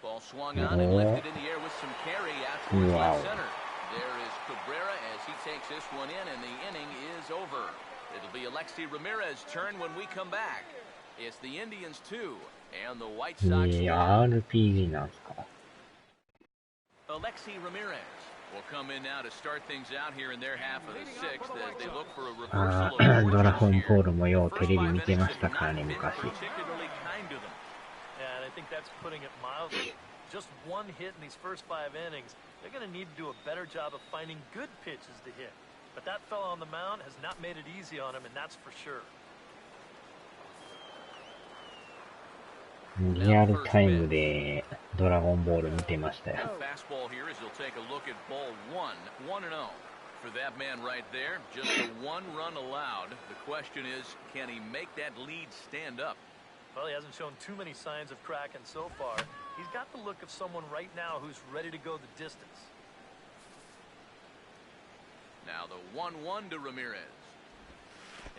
Ball swung on and lifted in the air with some carry out towards left center. There is Cabrera as he takes this one in, and the inning is over. It'll be Alexi Ramirez's turn when we come back. It's the Indians 2 and the White Sox 1. RPG なんですか。Alexi Ramirez will come in now to start things out here in their half of the 6th as they look for a reversal of ドラゴンボールもようテレビ見てましたからね、昔。particularly kind to them. Yeah, and I think that's putting it mildly. Just one hit in these first 5 innings. They're going to need to do a better job of finding good pitches to hit. But that fella on the mound has not made it easy on him, and that's for sure. リアルタイムでドラゴンボール見てましたよ。Fastball here as he'll take a look at ball 1-0. For that man right there, just a 1 run allowed. The question is, can he make that lead stand up? Well, he hasn't shown too many signs of cracking so far. He's got the look of someone right now who's ready to go the distance. Now the 1-1 to Ramirez.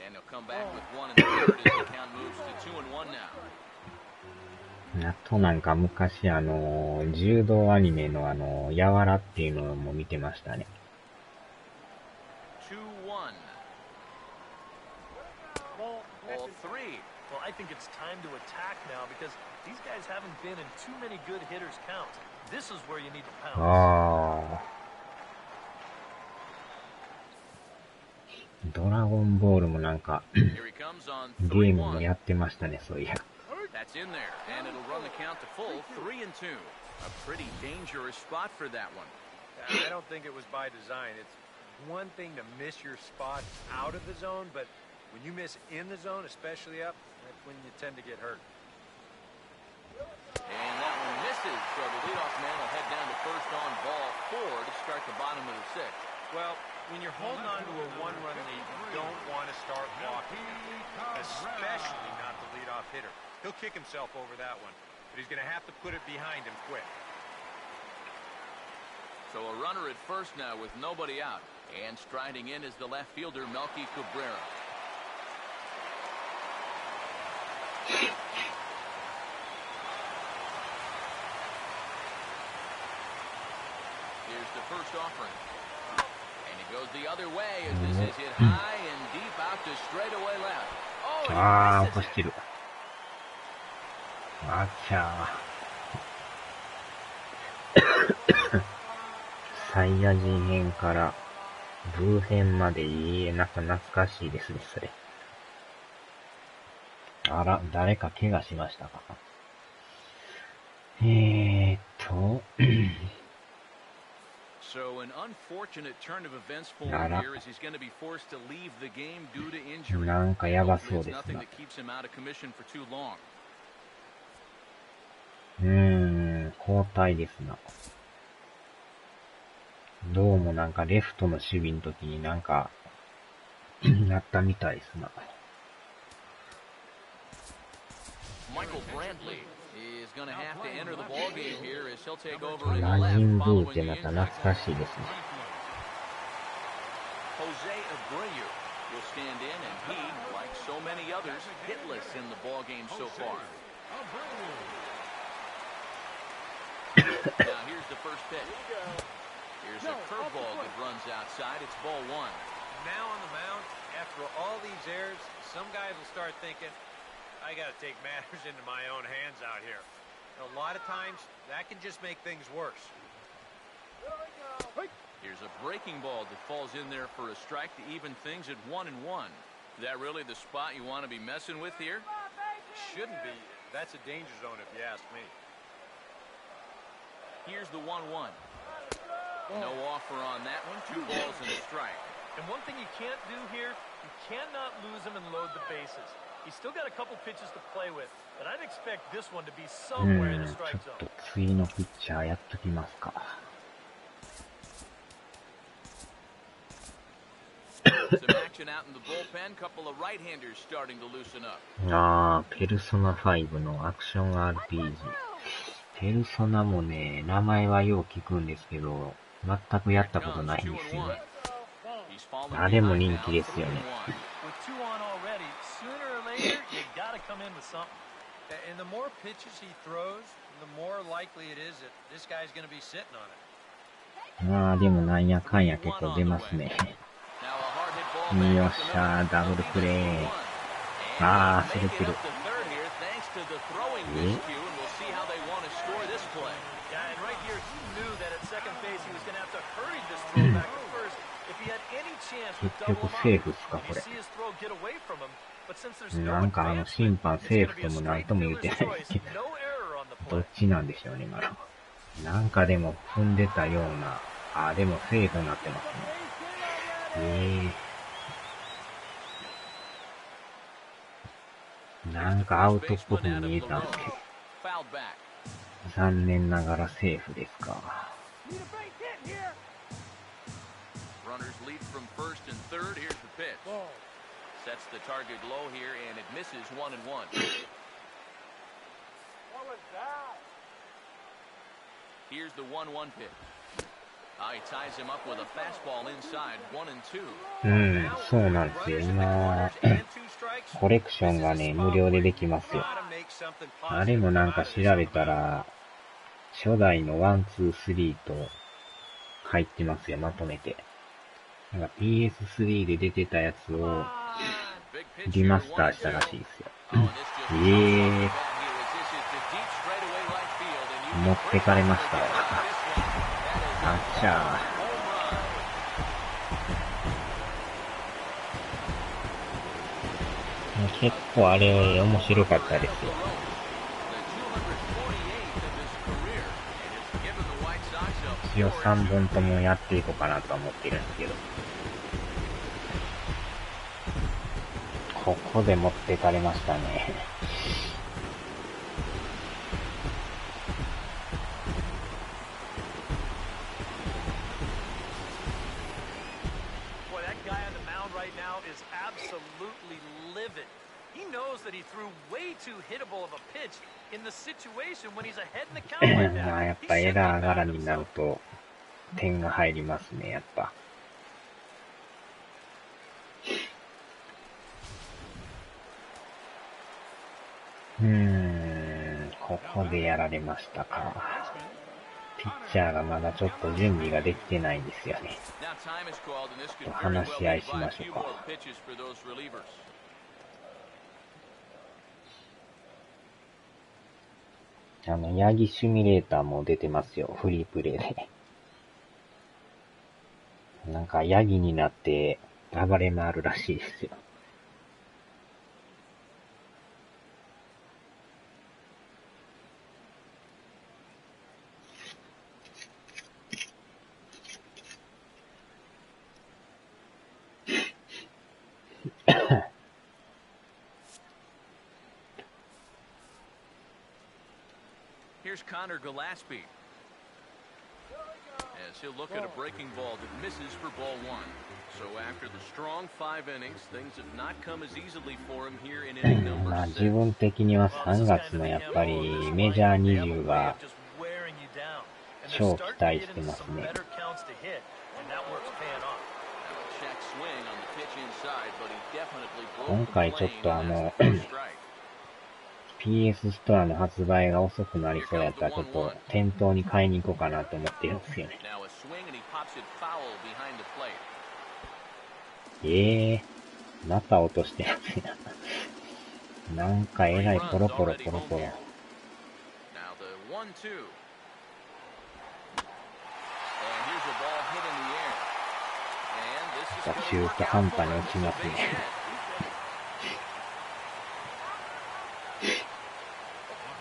And he'll come back with 1 in the 3rd as the count moves to 2-1 now. あとなんか昔柔道アニメのやわらっていうのも見てましたね。2-1. Ball 3. Well, I think it's time to attack now because these guys haven't been in too many good hitters' counts. This is where you need to pounce. ドラゴンボールもなんかゲームもやってましたね、そういや。That's in there, and it'll run the count to full 3-2. A pretty dangerous spot for that one. I don't think it was by design. It's one thing to miss your spot out of the zone, but when you miss in the zone, especially up, that's when you tend to get hurt. And that one misses, so the leadoff man will head down to first on ball 4 to start the bottom of the 6th. Well, when you're holding on to a 1-run lead, you don't want to start walking, especially not the leadoff hitter. He'll kick himself over that one, but he's going to have to put it behind him quick. So a runner at first now with nobody out, and striding in is the left fielder, Melky Cabrera. Here's the first offering. And he goes the other way as this is hit high and deep out to straightaway left. Oh, he misses it. あちゃー。サイヤ人編からブー編までなんか懐かしいですね、それ。あら、誰か怪我しましたか。So an unfortunate turn of events for him here as he's going to be forced to leave the game due to injury. なんかやばそうです Nothing な。that keeps him out of commission for too long. 交代ですな。どうもなんかレフトの守備の時になんか、なったみたいですな。ラジンブーってまた懐かしいですね。will stand in, and he, like so many others, hitless in the ball game so far. Now here's the first pitch. Here's a curveball that runs outside. It's ball one. Now on the mound, after all these errors, some guys will start thinking, I got to take matters into my own hands out here. And a lot of times, that can just make things worse. Here's a breaking ball that falls in there for a strike to even things at 1-1. Is that really the spot you want to be messing with here? Shouldn't be. That's a danger zone if you ask me. Here's the 1-1. No offer on that one. 2 balls and a strike. And one thing you can't do here, you cannot lose him and load the bases. He's still got a couple pitches to play with, but I'd expect this one to be somewhere in the strike zone. ちょっと次のピッチャーやっときますか。Some action out in the bullpen. Couple of right-handers starting to loosen up. ペルソナ5のアクション RPG。ペルソナもね、名前はよう聞くんですけど、全くやったことないんですよね。あれも人気ですよね。And the more pitches he throws, the more likely it is that this guy's going to be sitting on it. でもなんやかんや結構出ますね。よっしゃー、ダブルプレー。それてる。結局セーフっすか、これ。なんか審判セーフともなんとも言うてないですけど、どっちなんでしょうね、今の。なんかでも踏んでたような、でもセーフになってますね。なんかアウトっぽく見えたんですけど、残念ながらセーフですか。Runners lead from first and third. Here's the pitch. Sets the target low here, and it misses 1-1. What was that? Here's the 1-1 pitch. He ties him up with a fastball inside 1-2. そうなんですよ。今、コレクションがね、無料でできますよ。あれもなんか調べたら、初代の1、2、3と入ってますよ、まとめて。なんか PS3 で出てたやつをリマスターしたらしいですよ。持ってかれましたわ。あっちゃー。結構あれ面白かったですよ。一応3本ともやっていこうかなと思ってるんですけど。ここで持ってかれましたね。やっぱエラー絡みになると点が入りますね、やっぱ。ここでやられましたか。ピッチャーがまだちょっと準備ができてないんですよね。話し合いしましょうか。ヤギシミュレーターも出てますよ、フリープレイで。なんかヤギになって暴れ回るらしいですよ。Here's Connor Gillespie. As he'll look at a breaking ball that misses for ball one. So after the strong 5 innings, things have not come as easily for him here in inning number 6. 自分的には3月のやっぱりメジャー20が超期待してますね。今回ちょっとPS ストアの発売が遅くなりそうやったらちょっと店頭に買いに行こうかなと思ってるんですよね。また落としてやつやな。なんかえらいポロポロポロポロ。中途半端に落ちますね。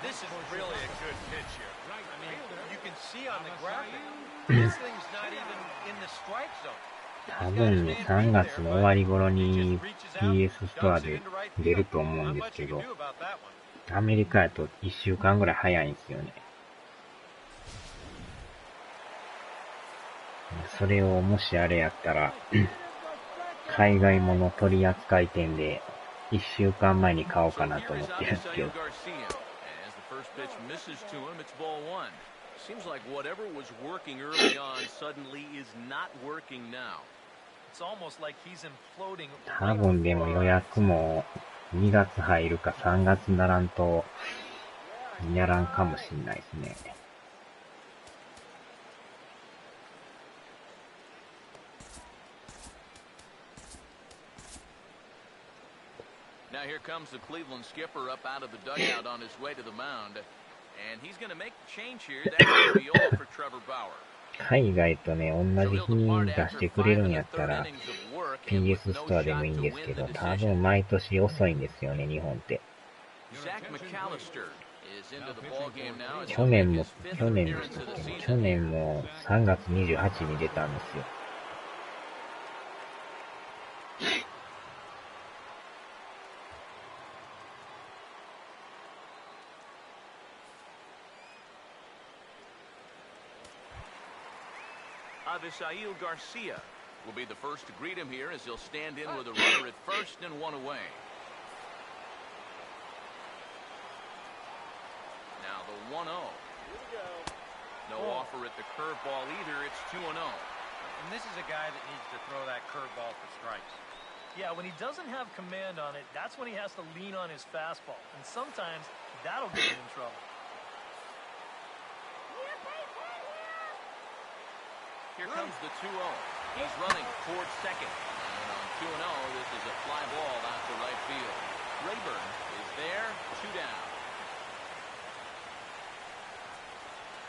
This is really a good pitch here. I mean, you can see on the graphic, this thing's not even in the strike zone. 多分3月の終わり頃に PS ストアで出ると思うんですけど、アメリカやと1週間ぐらい早いんですよね。それをもしあれやったら、海外もの取扱店で1週間前に買おうかなと思ってるんですけど。Pitch misses to him, it's ball one. Seems like whatever was working early on suddenly is not working now. It's almost like he's imploding. 多分でも予約も2月入るか3月ならんとやらんかもしんないですね。Now here comes the Cleveland skipper up out of the dugout on his way to the mound. And he's going to make the change here. That's going to be all for Trevor Bauer. 海外とね、同じ日に出してくれるんやったら PS ストアでもいいんですけど、多分毎年遅いんですよね、日本って。去年でしたっけね、去年も3月28日に出たんですよ。Avisail Garcia will be the first to greet him here as he'll stand in with a runner at first and one away. Now the 1-0. No offer at the curveball either. It's 2-0. And this is a guy that needs to throw that curveball for strikes. Yeah, when he doesn't have command on it, that's when he has to lean on his fastball. And sometimes that'll get him in trouble. Here comes the 2-0. He's running towards second. And on 2-0, this is a fly ball out to right field. Rayburn is there, 2 down.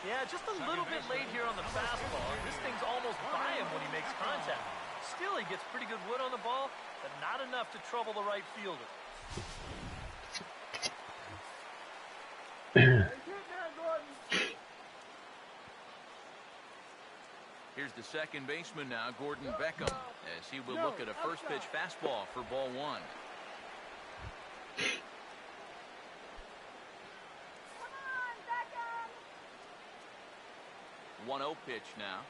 Yeah, just a little bit late here on the fastball. This thing's almost by him when he makes contact. Still, he gets pretty good wood on the ball, but not enough to trouble the right fielder. Here's the second baseman now, Gordon Beckham, as he will look at a first pitch fastball for ball one. 1-0 pitch now.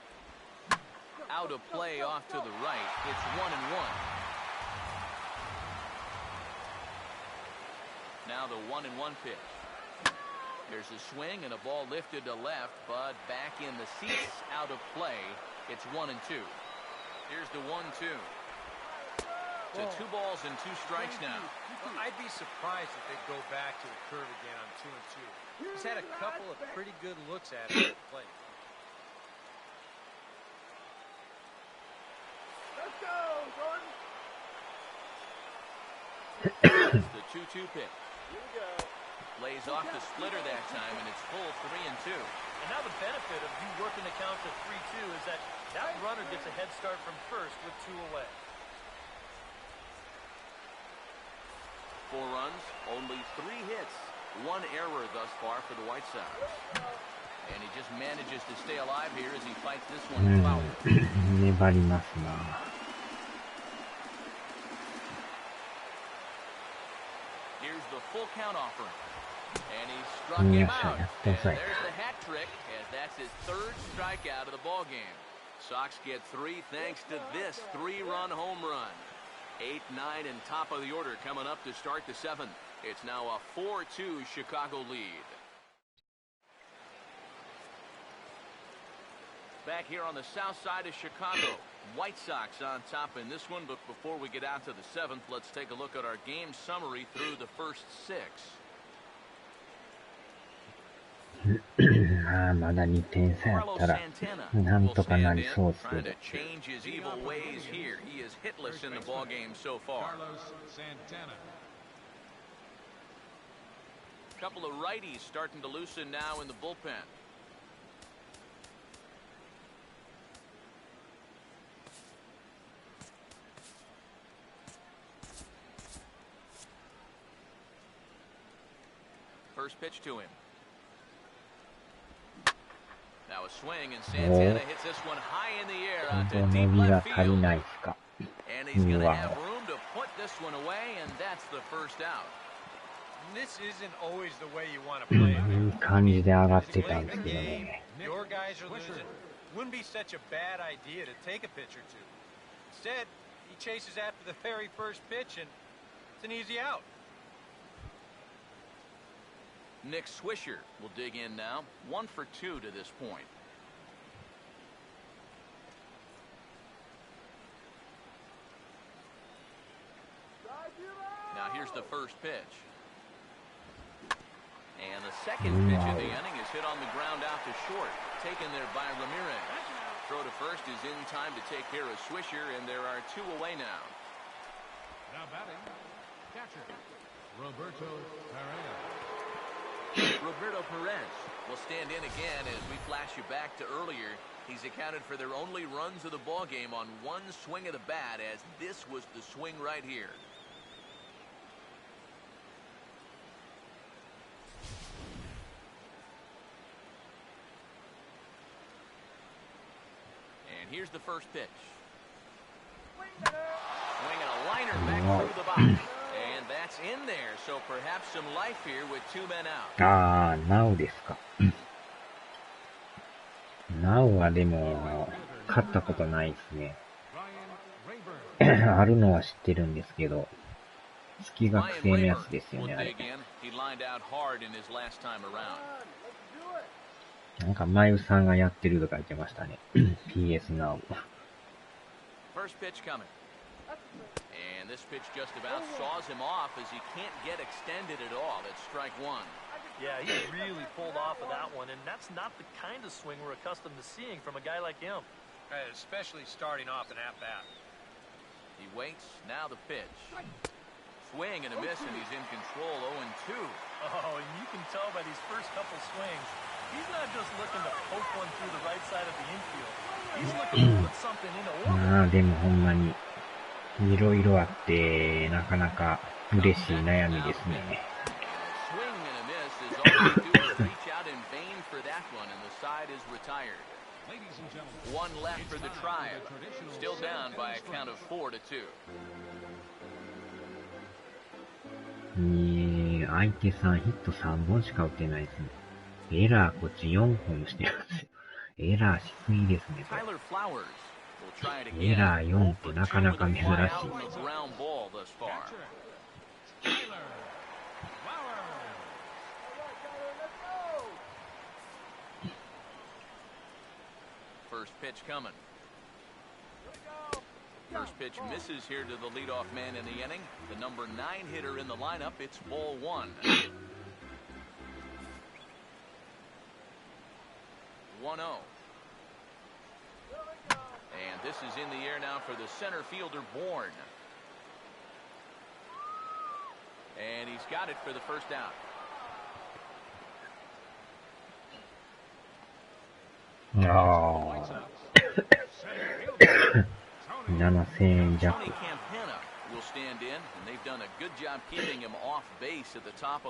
Out of play off to the right. It's 1-1. Now the 1-1 pitch. There's a swing and a ball lifted to left, but back in the seats, out of play. It's 1-2. Here's the 1-2. So 2 balls and 2 strikes now. I'd be surprised if they go back to the curve again on 2-2. He's had a couple of pretty good looks at it at the plate. Let's go, Gordon. The 2-2 pitch. Here we go. Lays off the splitter that time, and it's full 3-2. And now the benefit of you working the count to 3-2 is that runner gets a head start from first with 2 away. 4 runs, only 3 hits, 1 error thus far for the White Sox. And he just manages to stay alive here as he fights this one foul. 粘りますな。Here's the full count offering. And he struck him out. And there's Offside. the hat trick, as that's his third strikeout of the ball game. Sox get 3 thanks to this 3-run home run. 8, 9, and top of the order coming up to start the 7th. It's now a 4-2 Chicago lead. Back here on the south side of Chicago, White Sox on top in this one, but before we get out to the 7th, let's take a look at our game summary through the first 6. まだ2点差やったらなんとかなりそうですけど。 Change his evil ways here. He is hitless in the ball game so far. Couple of righties starting to loosen now in the bullpen. First pitch to him. Now a swing, and Santana hits this one high in the air out to deep left field. And he's going to have room to put this one away, and that's the first out. This isn't always the way you want to play it. いい感じで上がってたんですけどね。 Your guys are losing. Wouldn't be such a bad idea to take a pitch or two. Instead, he chases after the very first pitch, and it's an easy out. Nick Swisher will dig in now. 1 for 2 to this point. Now here's the first pitch. And the second pitch of the inning is hit on the ground out to short. Taken there by Ramirez. Throw to first is in time to take care of Swisher, and there are 2 away now. Now batting, catcher, Roberto Perez. Roberto Perez will stand in again as we flash you back to earlier. He's accounted for their only runs of the ball game on 1 swing of the bat, as this was the swing right here. And here's the first pitch. Swinging a liner back through the box. And that's in there, so perhaps some life here with 2 men out. ああ、Now ですか。Now はでも、勝ったことないですね。あるのは知ってるんですけど、月額制のやつですよね、あれ。なんか、まゆさんがやってるとか言ってましたね。PS Now。First pitch coming. And this pitch just about saws him off as he can't get extended at all. That's strike 1. Yeah, he really pulled off of that one, and that's not the kind of swing we're accustomed to seeing from a guy like him. Especially starting off an at-bat. He waits. Now the pitch. Swing and a miss, and he's in control. 0-2. Oh, and you can tell by these first couple swings, he's not just looking to poke one through the right side of the infield. He's looking to put something into orbit. ああ、でもほんまに、いろいろあって、なかなか嬉しい悩みですね。Swing and a miss is all they do is reach out in vain for that one, and the side is retired. 1 left for the Tribe. Still down by a count of 4-2. 相手さんヒット3本しか打ってないですね。エラーこっち4本してるんですよ。エラーしすぎですね、これ。エラー4ってなかなか珍しい。First pitch coming. First pitch misses here to the leadoff man in the inning. The number 9 hitter in the lineup. It's ball 1. 1-0. And this is in the air now for the center fielder, Bourne. And he's got it for the first out. Oh. 7000円弱。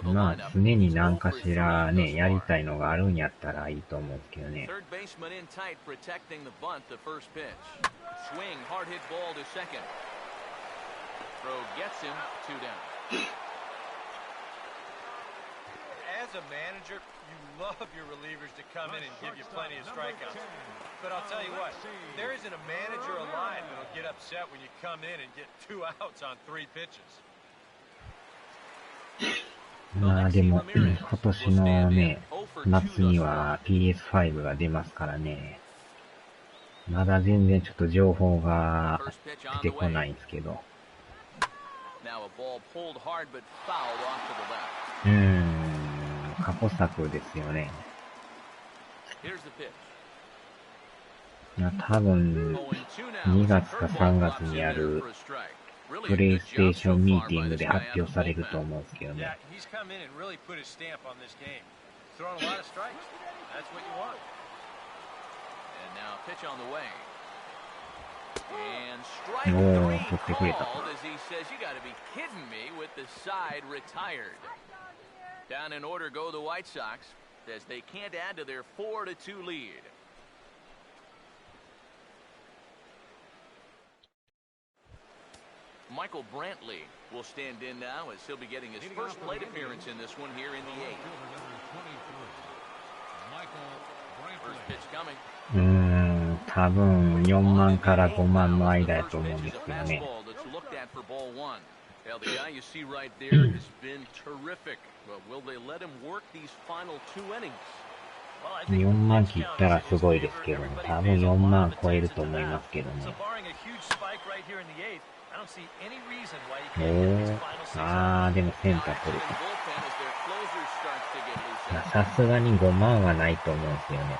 まあ常に何かしらね、やりたいのがあるんやったらいいと思うんですけどね。As a manager, you love your relievers to come in and give you plenty of strikeouts. But I'll tell you what, there isn't a manager alive that'll get upset when you come in and get 2 outs on 3 pitches. まあでも、今年のね、夏には PS5 が出ますからね。まだ全然ちょっと情報が出てこないんですけど。過去作ですよね。多分、2月か3月にあるプレイステーションミーティングで発表されると思うんですけどね。おー、取ってくれた。Down in order go the White Sox as they can't add to their 4-2 lead. Michael Brantley will stand in now as he'll be getting his first plate appearance in this one here in the 8th. First pitch coming. 多分4万から5万の間やと思うんですけどね。Well, the guy you see right there has been terrific. But will they let him work these final 2 innings? 4万切ったらすごいですけどね。多分4万超えると思いますけどね。でもセンター取れた。さすがに5万はないと思うんですよね。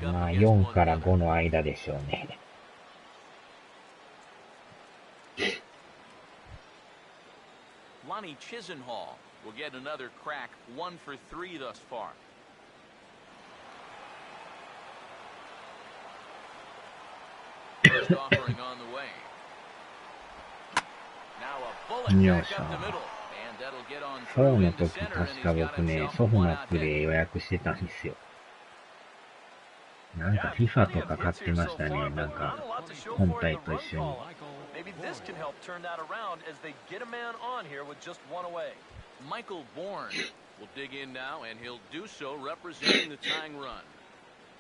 まあ4から5の間でしょうね。Lonnie Chisenhall will get another crack, 1 for 3 thus far. First offering on the way. Now a bullet back up the middle, and that'll get on 4 through の into 時 center, 確 and か he's got 僕ね、 himself ソ a フ one マッ out プで there. 予約してたんですよ。なんか FIFA とか買ってましたね。なんか本体と一緒に。Maybe this can help turn that around as they get a man on here with just 1 away. Michael Bourne will dig in now, and he'll do so representing the tying run.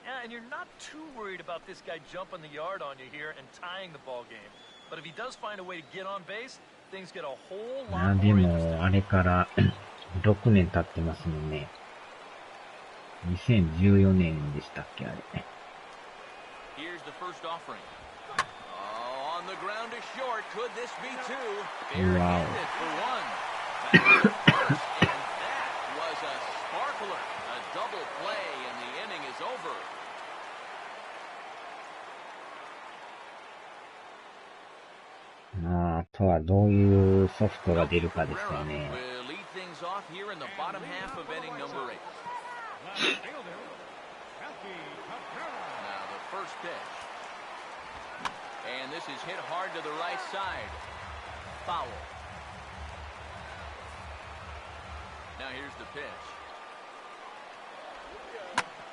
Yeah, and you're not too worried about this guy jumping the yard on you here and tying the ball game. But if he does find a way to get on base, things get a whole lot で more も interesting. あれから6年経ってますもんね。2014年でしたっけあれ。Here's the first offering. Oh, on the ground to short. Could this be 2? Wow. It for 1. And that was a sparkler. A double play, and the inning is over. まあ、あとはどういうソフトが出るかですよね。Will lead things off here in the bottom half of inning number 8. Now the first pitch. And this is hit hard to the right side. Foul. Now here's the pitch.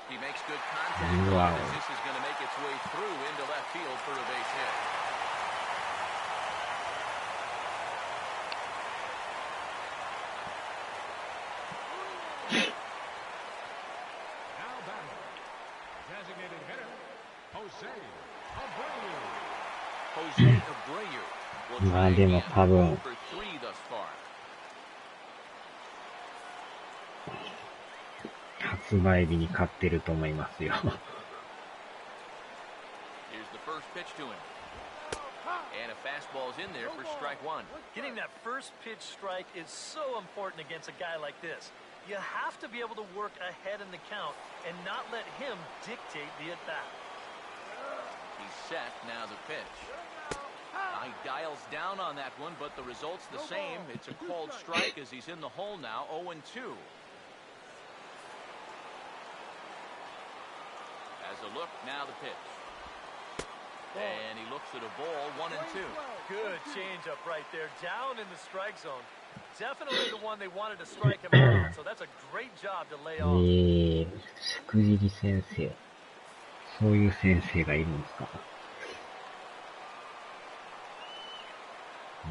He makes good contact. Wow. This is going to make its way through into left field for a base hit. Now batting, designated hitter, Jose Abreu. Jose Abreu will まあ try でも again. 多分 0 for 3 thus far. 発売日に買ってると思いますよ。 Here's the first pitch to him. And a fastball's in there for strike 1. Getting that first pitch strike is so important against a guy like this. You have to be able to work ahead in the count and not let him dictate the at-bat. He's set, now the pitch. He dials down on that one, but the result's the same. It's a called strike as he's in the hole now, 0-2. As a look, now the pitch. And he looks at a ball, 1-2. Good changeup right there, down in the strike zone. Definitely the one they wanted to strike him out on, so that's a great job to lay off. しくじり先生。そういう先生がいるんですか。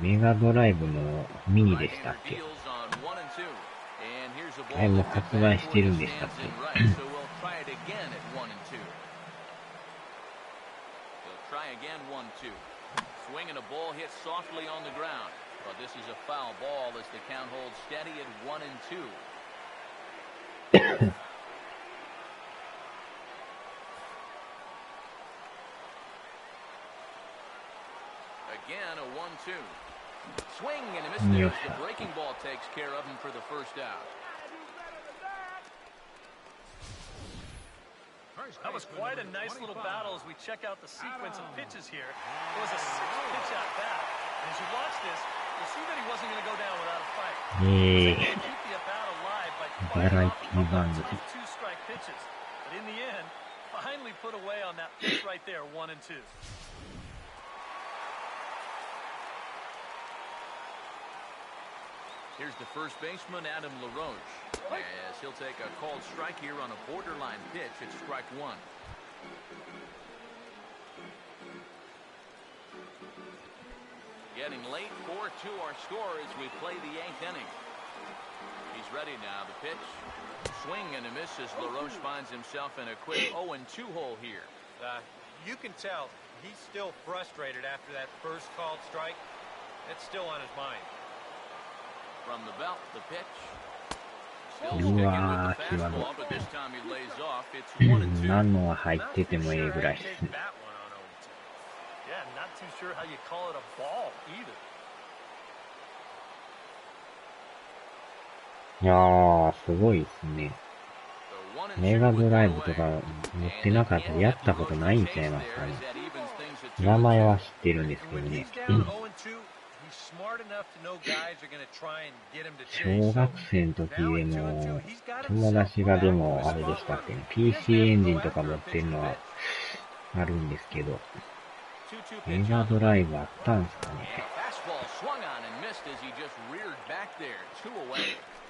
メガドライブのミニでしたっけ？あれも発売してるんでしたっけ？Swing and a ball hit softly on the ground. But this is a foul ball as the count holds steady at 1-2. Again, a 1-2. Swing and a miss there. The breaking ball takes care of him for the first out. That was quite a nice little battle as we check out the sequence of pitches here. It was a 6-pitch at bat. And as you watch this, you'll see that he wasn't going to go down without a fight. He was able to keep the at bat alive by fighting off the two-strike pitches. But in the end, finally put away on that pitch right there, 1-2. Here's the first baseman, Adam LaRoche, as he'll take a called strike here on a borderline pitch at strike one. Getting late, 4-2 our score as we play the 8th inning. He's ready now, the pitch. Swing and a miss as LaRoche finds himself in a quick 0-2 hole here. You can tell he's still frustrated after that first called strike. It's still on his mind. From the belt, the pitch. Still sticking with the fastball, but this time he lays off. It's 1-2. 何の入っててもええぐらいですね。Yeah, not too sure how you call it a ball either. いやー、すごいですね。メガドライブとか持ってなかったらやったことないんちゃいますかね。名前は知ってるんですけどね。小学生の時でも、友達がでもあれでしたっけね、PC エンジンとか持ってるのはあるんですけど、メガドライブあったんですかね。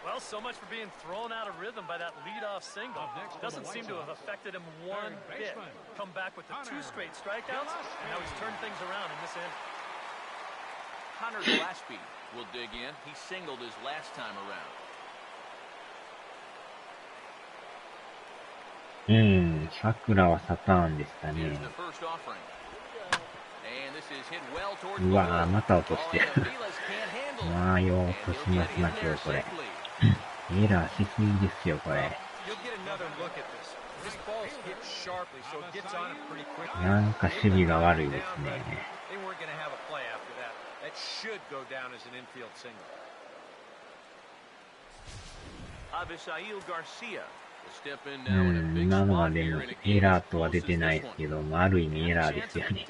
Well, so much for being thrown out of rhythm by that leadoff single. Doesn't seem to have affected him one bit. Come back with the 2 straight strikeouts, and now he's turned things around in this inning. Connor Gillespie will dig in. He singled his last time around. 桜はサターンでしたね。うわぁ、また落としてる。まあ、よー落としますな、今日これ。エラーしすぎですよ、これ。なんか守備が悪いですね。今のはでもエラーとは出てないですけど、ある意味エラーですよね。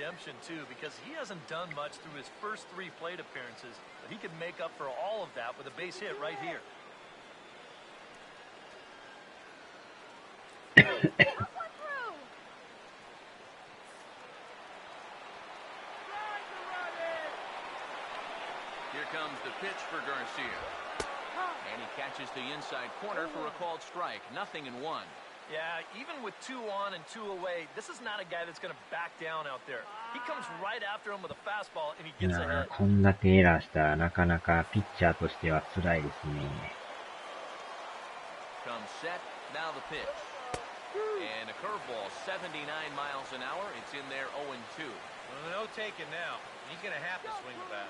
Here comes the pitch for Garcia. And he catches the inside corner for a called strike. 0-1. Yeah, even with 2 on and 2 away, this is not a guy that's going to back down out there. He comes right after him with a fastball and he gets ahead. こんだけエラーしたらなかなかピッチャーとしては辛いですね。Comes set. Now the pitch. And a curveball, 79 miles an hour. It's in there 0-2. Well, no taking now. He's going to have to swing the bat.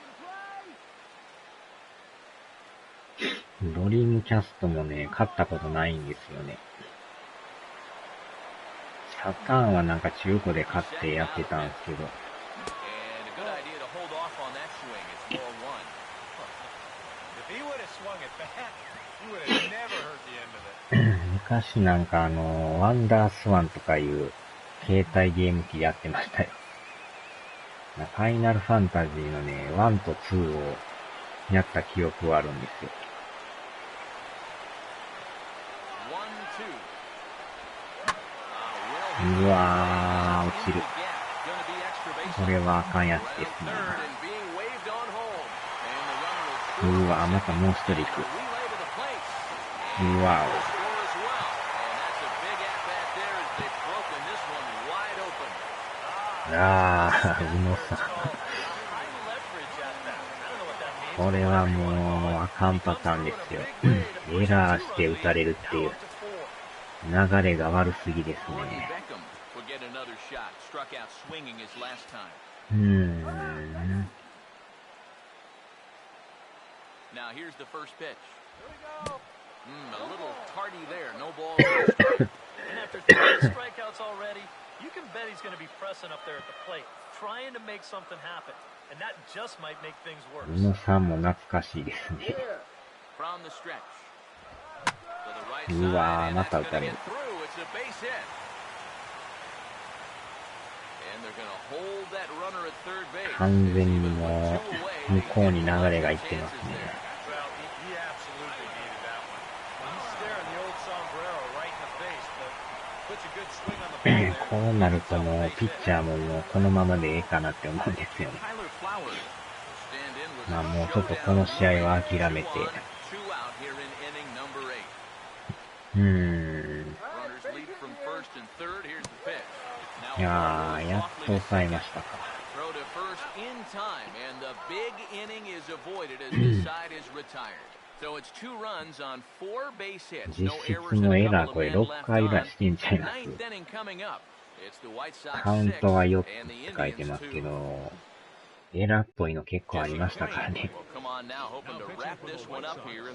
ドリームキャストもね、勝ったことないんですよね。サターンはなんか中古で買ってやってたんですけど。昔なんかワンダースワンとかいう携帯ゲーム機やってましたよ。ファイナルファンタジーのね、1と2をやった記憶はあるんですよ。うわー、落ちる。これはあかんやつですね。うわー、またもう一人行く。うわー。あー、宇野さん。これはもうあかんパターンですよ。エラーして打たれるっていう流れが悪すぎですね。Now here's the first pitch. A little tardy there. No ball. And after 3 strikeouts already, you can bet he's going to be pressing up there at the plate, trying to make something happen. And that just might make things worse. 宇野さんも懐かしいですね。From the stretch. うわー、また打たれる。完全にもう向こうに流れがいってますね。こうなるともうピッチャーももうこのままでええかなって思うんですよね。まあもうちょっとこの試合は諦めて。いやー、やっと抑えましたか。実質のエラー、これ6回ぐらいしてんちゃいます。カウントは4つ書いてますけど、エラーっぽいの結構ありましたからね。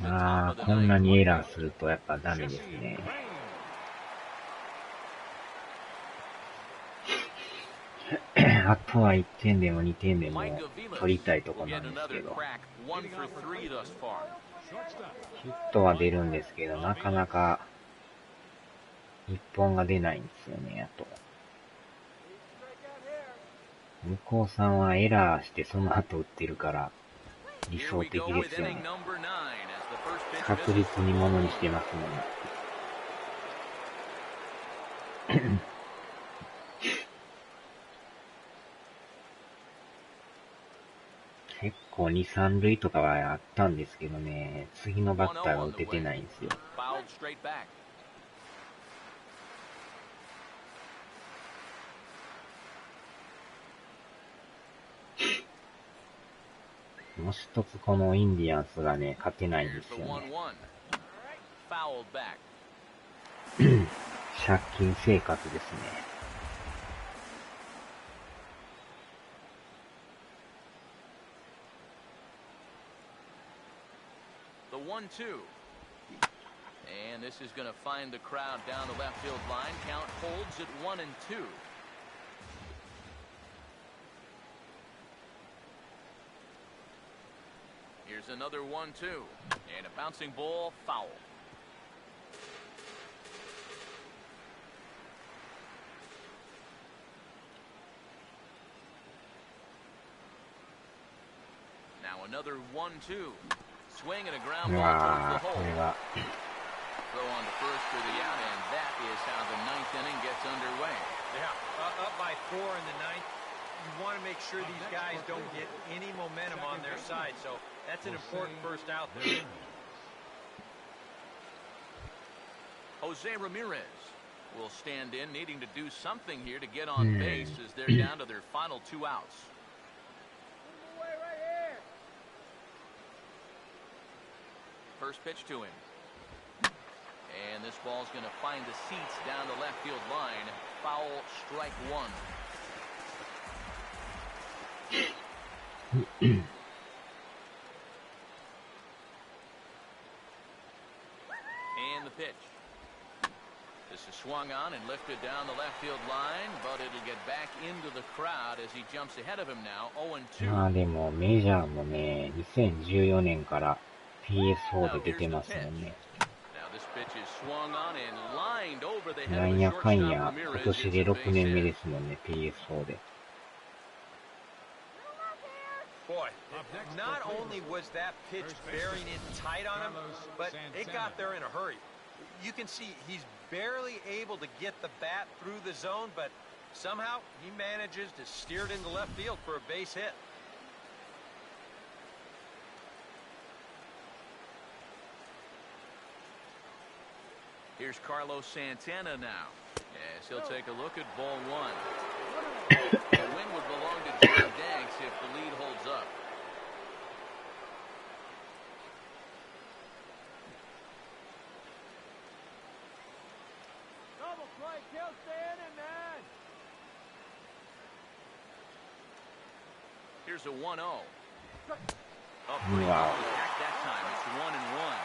あー、こんなにエラーするとやっぱダメですね。あとは1点でも2点でも取りたいとこなんですけど、ヒットは出るんですけど、なかなか1本が出ないんですよね。あと向こうさんはエラーしてその後打ってるから理想的ですよね。確実にものにしてますもん。結構2、3塁とかはあったんですけどね、次のバッターが打ててないんですよ。もう一つこのインディアンスがね、勝てないんですよね。借金生活ですね。1-2. And this is going to find the crowd down the left field line. Count holds at 1-2. Here's another 1-2. And a bouncing ball, foul. Now another 1-2. Swing and a ground ball towards the hole. Throw on to first for the out, and that is how the ninth inning gets underway. Yeah, up by 4 in the ninth. You want to make sure these guys don't get any momentum on their side, so that's an important first out there. Jose Ramirez will stand in, needing to do something here to get on base as they're down to their final 2 outs. First pitch to him. And this ball's going to find the seats down the left field line. Foul, strike 1. And the pitch. This is swung on and lifted down the left field line, but it'll get back into the crowd as he jumps ahead of him now. 0-2. まあでもメジャーもね、2014年からPSO で出てますもんね。なんやかんや今年で6年目ですもんね、PSO で。Boy, not only was that pitch bearing in tight on him, but it got there in a hurry. You can see he's barely able to get the bat through the zone, but somehow he manages to steer it into left field for a base hit. Here's Carlos Santana now, as he'll take a look at ball 1. The win would belong to Jim Danks if the lead holds up. like he'll stay in it, man. Here's a 1-0. A pretty Wow. good attack that time. It's 1-1.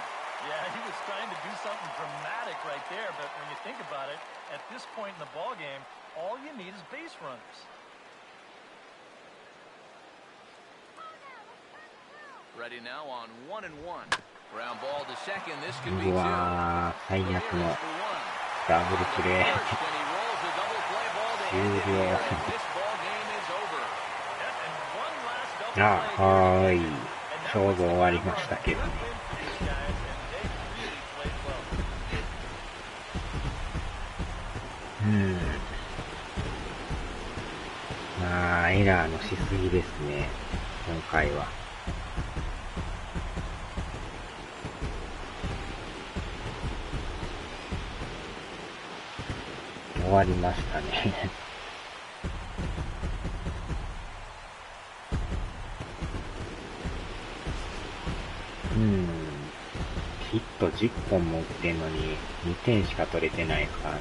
Yeah, he was trying to do something dramatic right there, but when you think about it, at this point in the ball game, all you need is base runners. Ready now on 1-1. Ground ball to second. This could be う two. わー、最悪 Ramirez の for one. ダブルプレ First, ー。 and he rolls a double play ball to end it 終了。 here. This ball game is over. Yep, and one last double あ、 play は here. ーい。 And ち that ょう was ど the 終わり number ま of した a け good どね。 win for these guys, and they really played well. まあ、エラーのしすぎですね、今回は。終わりましたね。ヒット10本も打ってんのに2点しか取れてないですからね。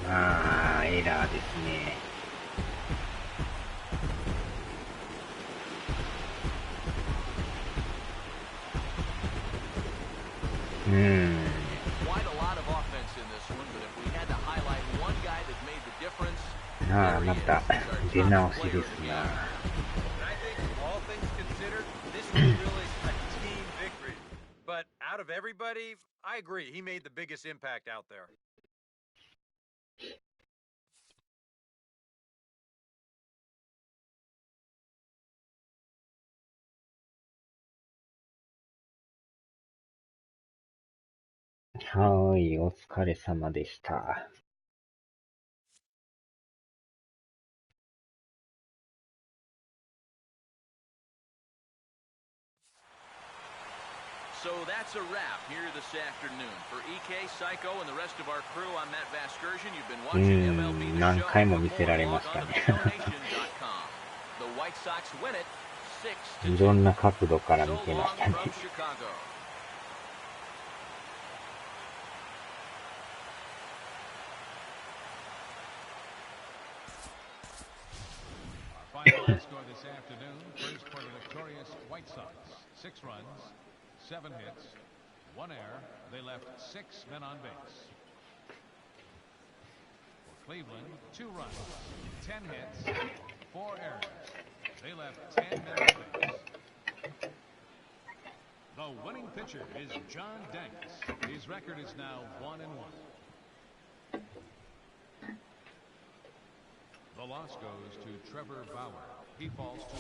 まあ、エラーですね。Quite a lot of offense in this one, but if we had to highlight one guy that made the difference, ああ、また出直しですな。 And I think, all things considered, this was really a team victory. But out of everybody, I agree, he made the biggest impact out there. .はーい、お疲れ様でした。So that's a wrap here this afternoon. For EK, Psycho, and the rest of our crew, I'm Matt Vasgersian. You've been watching MLB The Show. 何回も見せられ Log ま on し to たね。 thefieldnation.com. The White Sox win it 6-2. いろんな角度から見 So てま long したね。 from Chicago. Our final score this afternoon, first for the victorious White Sox. 6 runs, 7 hits, 1 error. They left 6 men on base. For Cleveland, 2 runs, 10 hits, 4 errors. They left 10 men on base. The winning pitcher is John Danks. His record is now 1-1. The loss goes to Trevor Bauer. He falls to 1-2.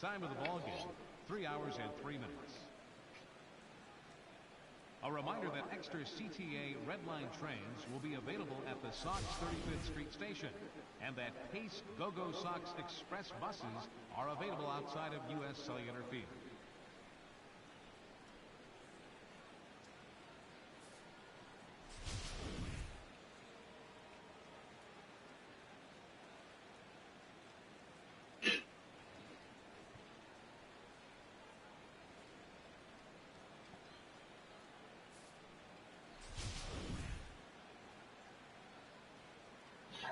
Time of the ball game, 3 hours and 3 minutes. A reminder that extra CTA Red Line trains will be available at the Sox 35th Street Station, and that Pace Go-Go Sox Express buses are available outside of U.S. Cellular Field.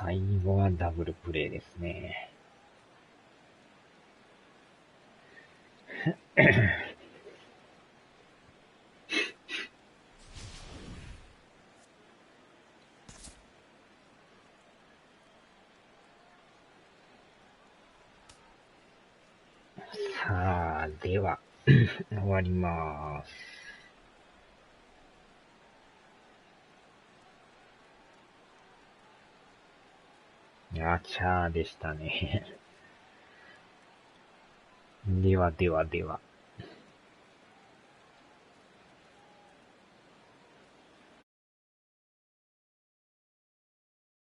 最後はダブルプレーですね。さあ、では、終わります。あちゃーでしたね。ではではでは。